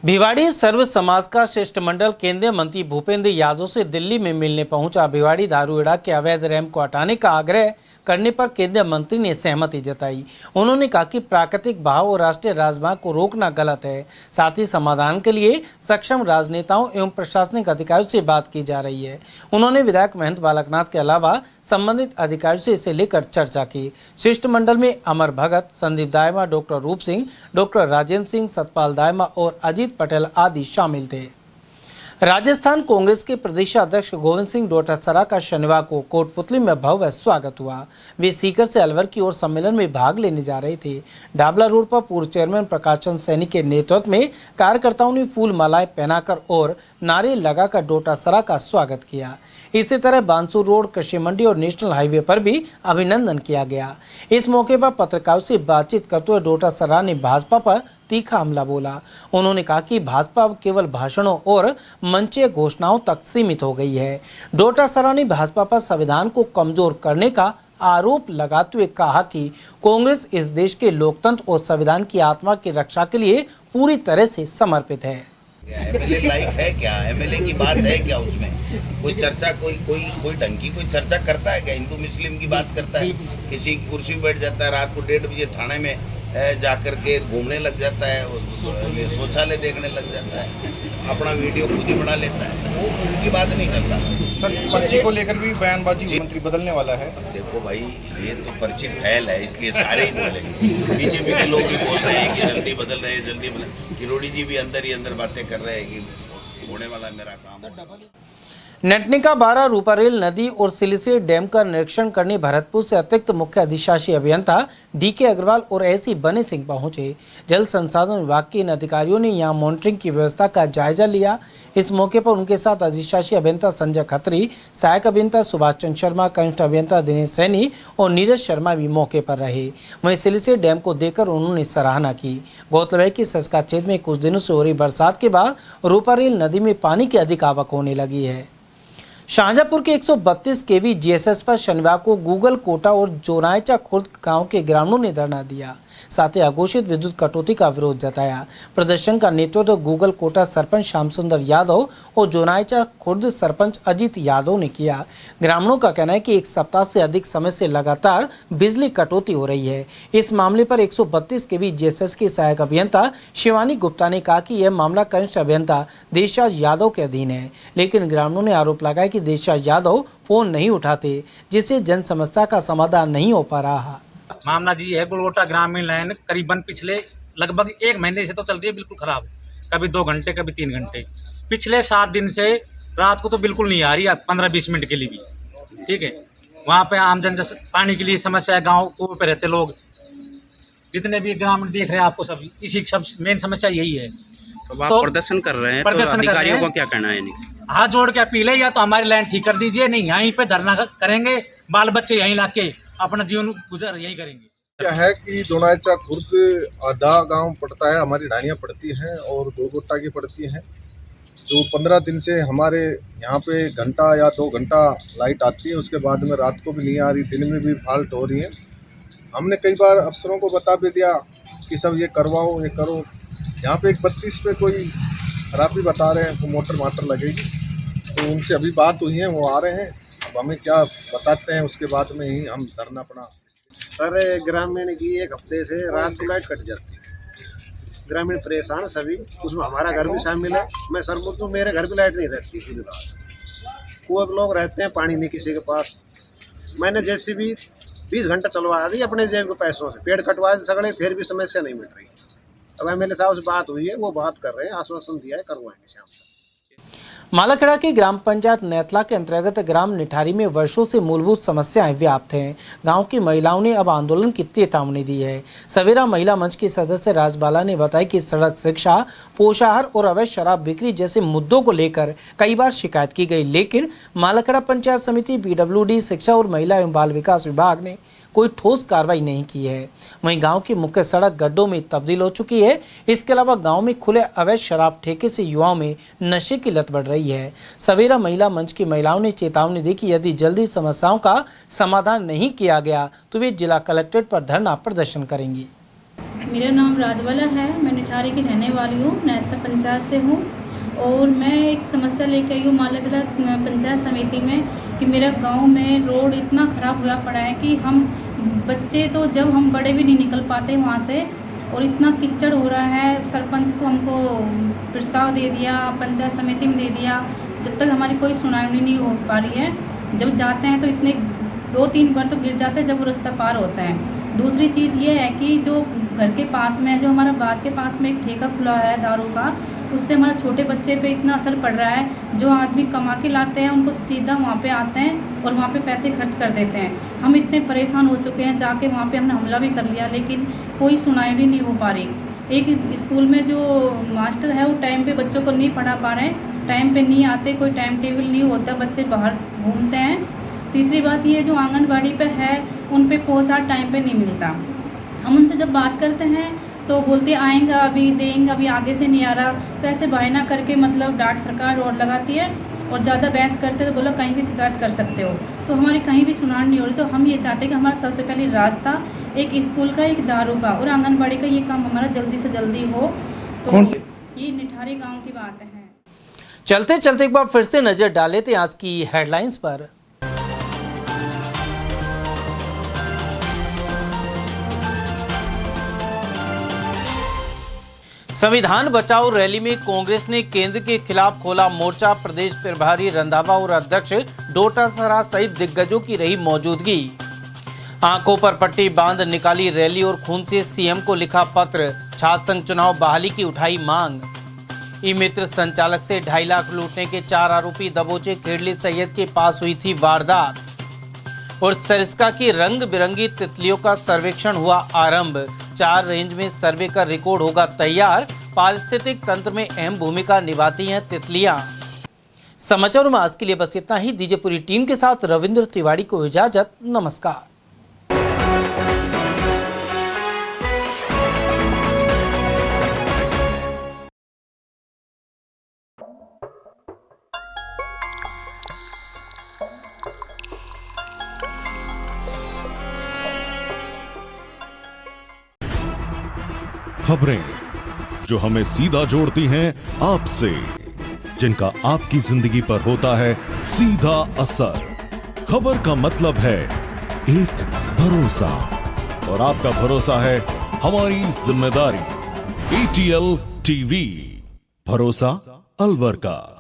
भिवाड़ी सर्व समाज का शिष्टमंडल केंद्रीय मंत्री भूपेंद्र यादव से दिल्ली में मिलने पहुंचा। भिवाड़ी दारूएड़ा के अवैध रैंप को हटाने का आग्रह करने पर केंद्रीय मंत्री ने सहमति जताई। उन्होंने कहा कि प्राकृतिक बहाव और राष्ट्रीय राजमार्ग को रोकना गलत है। साथ ही समाधान के लिए सक्षम राजनेताओं एवं प्रशासनिक अधिकारियों से बात की जा रही है। उन्होंने विधायक महंत बालकनाथ के अलावा संबंधित अधिकारियों से इसे लेकर चर्चा की। शिष्टमंडल में अमर भगत, संदीप दायमा, डॉक्टर रूप सिंह, डॉक्टर राजेंद्र सिंह, सतपाल दायमा और अजीत पटेल आदि शामिल थे। राजस्थान कांग्रेस के प्रदेश अध्यक्ष गोविंद सिंह डोटासरा का शनिवार को कोटपुतली में भव्य स्वागत हुआ। वे सीकर से अलवर की ओर सम्मेलन में भाग लेने जा रहे थे। डाबला रोड पर पूर्व चेयरमैन प्रकाश चंद सैनी के नेतृत्व में कार्यकर्ताओं ने फूल मालाएं पहनाकर और नारे लगाकर डोटासरा का स्वागत किया। इसी तरह बांसुर रोड, कृषि मंडी और नेशनल हाईवे पर भी अभिनंदन किया गया। इस मौके पर पत्रकारों से बातचीत करते हुए डोटासरा ने भाजपा पर तीखा हमला बोला। उन्होंने कहा कि भाजपा केवल भाषणों और मंचीय घोषणाओं तक सीमित हो गई है। डोटासरा ने भाजपा पर संविधान को कमजोर करने का आरोप लगाते हुए कहा कि कांग्रेस इस देश के लोकतंत्र और संविधान की आत्मा की रक्षा के लिए पूरी तरह से समर्पित है। एमएलए लाइक है क्या? एमएलए की बात है क्या? उसमें कोई चर्चा, कोई ढंग की कोई चर्चा करता है क्या? हिंदू मुस्लिम की बात करता है? किसी कुर्सी बैठ जाता है, रात को 1:30 बजे थाने में जाकर के घूमने लग जाता है, शौचालय देखने लग जाता है, अपना वीडियो खुद ही बना लेता है। वो उनकी बात नहीं करता। सर, पर्ची को लेकर भी बयानबाजी मंत्री बदलने वाला है। देखो भाई, ये तो पर्ची फैल है, इसलिए सारे ही बोलेंगे। बीजेपी के लोग भी बोल रहे हैं कि जल्दी बदल रहे हैं, जल्दी बदल। किरोड़ी जी भी अंदर ही अंदर बातें कर रहे हैं कि होने वाला मेरा काम। नटनिका बारा रूपारेल नदी और सिलिसिर डैम का निरीक्षण करने भरतपुर से अतिरिक्त मुख्य अधिशासी अभियंता DK अग्रवाल और SC बने सिंह पहुंचे। जल संसाधन विभाग के इन अधिकारियों ने यहां मॉनिटरिंग की व्यवस्था का जायजा लिया। इस मौके पर उनके साथ अधिशासी अभियंता संजय खत्री, सहायक अभियंता सुभाष चंद्र शर्मा, कनिष्ठ अभियंता दिनेश सैनी और नीरज शर्मा भी मौके पर रहे। वहीं सिलिसिर डैम को देखकर उन्होंने सराहना की। गौरतलब है कि सस्का क्षेत्र में कुछ दिनों से हो रही बरसात के बाद रूपारेल नदी में पानी की अधिक आवक होने लगी है। शाहजहांपुर के 132 kV GSS पर शनिवार को गूगल कोटा और जोनायचा खुर्द गांव के ग्रामीणों ने धरना दिया। साथ ही अघोषित विद्युत कटौती का विरोध जताया। प्रदर्शन का नेतृत्व गूगल कोटा सरपंच श्याम सुंदर यादव और जोनायचा खुर्द सरपंच अजीत यादव ने किया। ग्रामीणों का कहना है कि 1 सप्ताह से अधिक समय से लगातार बिजली कटौती हो रही है। इस मामले पर 132 kV GSS की सहायक अभियंता शिवानी गुप्ता ने कहा कि यह मामला कनिष्ठ अभियंता देशराज यादव के अधीन है, लेकिन ग्रामीणों ने आरोप लगाया कि देशराज यादव फोन नहीं उठाते, जिससे जन समस्या का समाधान नहीं हो पा रहा। मामला जी है, गुलगोटा ग्रामीण लाइन करीबन पिछले लगभग 1 महीने से तो चल रही है बिल्कुल खराब। कभी 2 घंटे, कभी 3 घंटे। पिछले 7 दिन से रात को तो बिल्कुल नहीं आ रही है, 15-20 मिनट के लिए भी। ठीक है, वहाँ पे आम जन पानी के लिए समस्या है। गाँव को पे रहते लोग जितने भी ग्रामीण देख रहे हैं आपको, सब इसी सब मेन समस्या यही है। तो प्रदर्शन कर रहे हैं, प्रदर्शन तो अधिकारियों को क्या कहना है? हाथ जोड़ के अपील है, या तो हमारी लाइन ठीक कर दीजिए, नहीं यहीं पे धरना करेंगे, बाल बच्चे यहीं लाके अपना जीवन गुजर यही करेंगे। क्या है कि जोनायचा खुर्द आधा गांव पड़ता है, हमारी ढाणियाँ पड़ती हैं और गुलगोटा की पड़ती हैं। जो 15 दिन से हमारे यहाँ पे घंटा या 2 घंटा लाइट आती है, उसके बाद में रात को भी नहीं आ रही, दिन में भी फाल्ट हो रही है। हमने कई बार अफसरों को बता भी दिया कि सब ये करवाओ, ये करो। यहाँ पे 31 पे कोई खराबी बता रहे हैं, तो मोटर लगेगी। तो उनसे अभी बात हुई है, वो आ रहे हैं। अब हमें क्या बताते हैं, उसके बाद में ही हम धरना पड़ा। सर, ग्रामीण की 1 हफ्ते से रात को लाइट कट जाती है, ग्रामीण परेशान सभी, उसमें हमारा घर भी शामिल है। मैं सर बोलता हूँ, मेरे घर भी लाइट नहीं रहती पूरी रात। कुएं लोग रहते हैं, पानी नहीं किसी के पास। मैंने जैसे भी 20 घंटा चलवा दी अपने जेब के पैसों से, पेड़ कटवा सगड़े, फिर भी समस्या नहीं मिट रही। अब एमएलए साहब से बात हुई है, वो बात कर रहे हैं, आश्वासन दिया है, करवाएंगे शाम तक। मालाखेड़ा की ग्राम पंचायत नैतला के अंतर्गत ग्राम निठारी में वर्षों से मूलभूत समस्याएं व्याप्त हैं। गांव की महिलाओं ने अब आंदोलन की चेतावनी दी है। सवेरा महिला मंच की सदस्य राजबाला ने बताया कि सड़क शिक्षा, पोषाहार और अवैध शराब बिक्री जैसे मुद्दों को लेकर कई बार शिकायत की गई, लेकिन मालाखेड़ा पंचायत समिति, PWD, शिक्षा और महिला एवं बाल विकास विभाग ने कोई ठोस कार्रवाई नहीं की है। वहीं गांव की मुख्य सड़क गड्ढों में तब्दील हो चुकी है। इसके अलावा गांव में खुले अवैध शराब ठेके से युवाओं में नशे की लत बढ़ रही है। सवेरा महिला मंच की महिलाओं ने चेतावनी दी कि यदि जल्दी समस्याओं का समाधान नहीं किया गया तो वे जिला कलेक्ट्रेट पर धरना प्रदर्शन करेंगी। मेरा नाम राजबाला है, मैं निठारी की रहने वाली हूँ, नैतला पंचायत से हूँ और मैं एक समस्या लेकर आई हूँ मालाखेड़ा पंचायत समिति में कि मेरा गांव में रोड इतना ख़राब हुआ पड़ा है कि हम बच्चे तो जब हम बड़े भी नहीं निकल पाते वहाँ से, और इतना कीचड़ हो रहा है। सरपंच को हमको प्रस्ताव दे दिया, पंचायत समिति में दे दिया, जब तक हमारी कोई सुनवाई नहीं हो पा रही है। जब जाते हैं तो इतने 2-3 बार तो गिर जाते हैं जब वो रास्ता पार होता है। दूसरी चीज़ ये है कि जो घर के पास में, जो हमारा बास के पास में एक ठेका खुला है दारू का, उससे हमारे छोटे बच्चे पे इतना असर पड़ रहा है। जो आदमी कमा के लाते हैं उनको सीधा वहाँ पे आते हैं और वहाँ पे पैसे खर्च कर देते हैं। हम इतने परेशान हो चुके हैं, जाके वहाँ पे हमने हमला भी कर लिया, लेकिन कोई सुनाई भी नहीं हो पा रही। एक स्कूल में जो मास्टर है वो टाइम पे बच्चों को नहीं पढ़ा पा रहे, टाइम पे नहीं आते, कोई टाइम टेबल नहीं होता, बच्चे बाहर घूमते हैं। तीसरी बात ये, जो आंगनबाड़ी पे है उन पे पोषण टाइम पे नहीं मिलता। हम उनसे जब बात करते हैं तो बोलते आएंगे, अभी देंगे, अभी आगे से नहीं आ रहा, तो ऐसे बहाना करके मतलब डांट फटकार और लगाती है। और ज़्यादा बहस करते तो बोला कहीं भी शिकायत कर सकते हो, तो हमारी कहीं भी सुनाई नहीं हो रही। तो हम ये चाहते हैं कि हमारा सबसे पहले रास्ता एक स्कूल का, एक दारू का और आंगनबाड़ी का, ये काम हमारा जल्दी से जल्दी हो। तो ये निठारी गाँव की बात है। चलते चलते एक बार फिर से नजर डाले थे आज की हेडलाइंस पर। संविधान बचाओ रैली में कांग्रेस ने केंद्र के खिलाफ खोला मोर्चा। प्रदेश प्रभारी रंधावा और अध्यक्ष डोटासरा सहित दिग्गजों की रही मौजूदगी। आंखों पर पट्टी बांध निकाली रैली और खून से सीएम को लिखा पत्र। छात्र संघ चुनाव बहाली की उठाई मांग। ई मित्र संचालक से 2.5 लाख लूटने के 4 आरोपी दबोचे। खेड़ली सैयद के पास हुई थी वारदात। और सरिस्का की रंग बिरंगी तितलियों का सर्वेक्षण हुआ आरंभ। 4 रेंज में सर्वे का रिकॉर्ड होगा तैयार। पारिस्थितिक तंत्र में अहम भूमिका निभाती हैं तितलियां। समाचारों में आज के लिए बस इतना ही। दीजिए पूरी टीम के साथ रविंद्र तिवारी को इजाजत। नमस्कार। खबरें जो हमें सीधा जोड़ती हैं आपसे, जिनका आपकी जिंदगी पर होता है सीधा असर। खबर का मतलब है एक भरोसा, और आपका भरोसा है हमारी जिम्मेदारी। ATL TV, भरोसा अलवर का।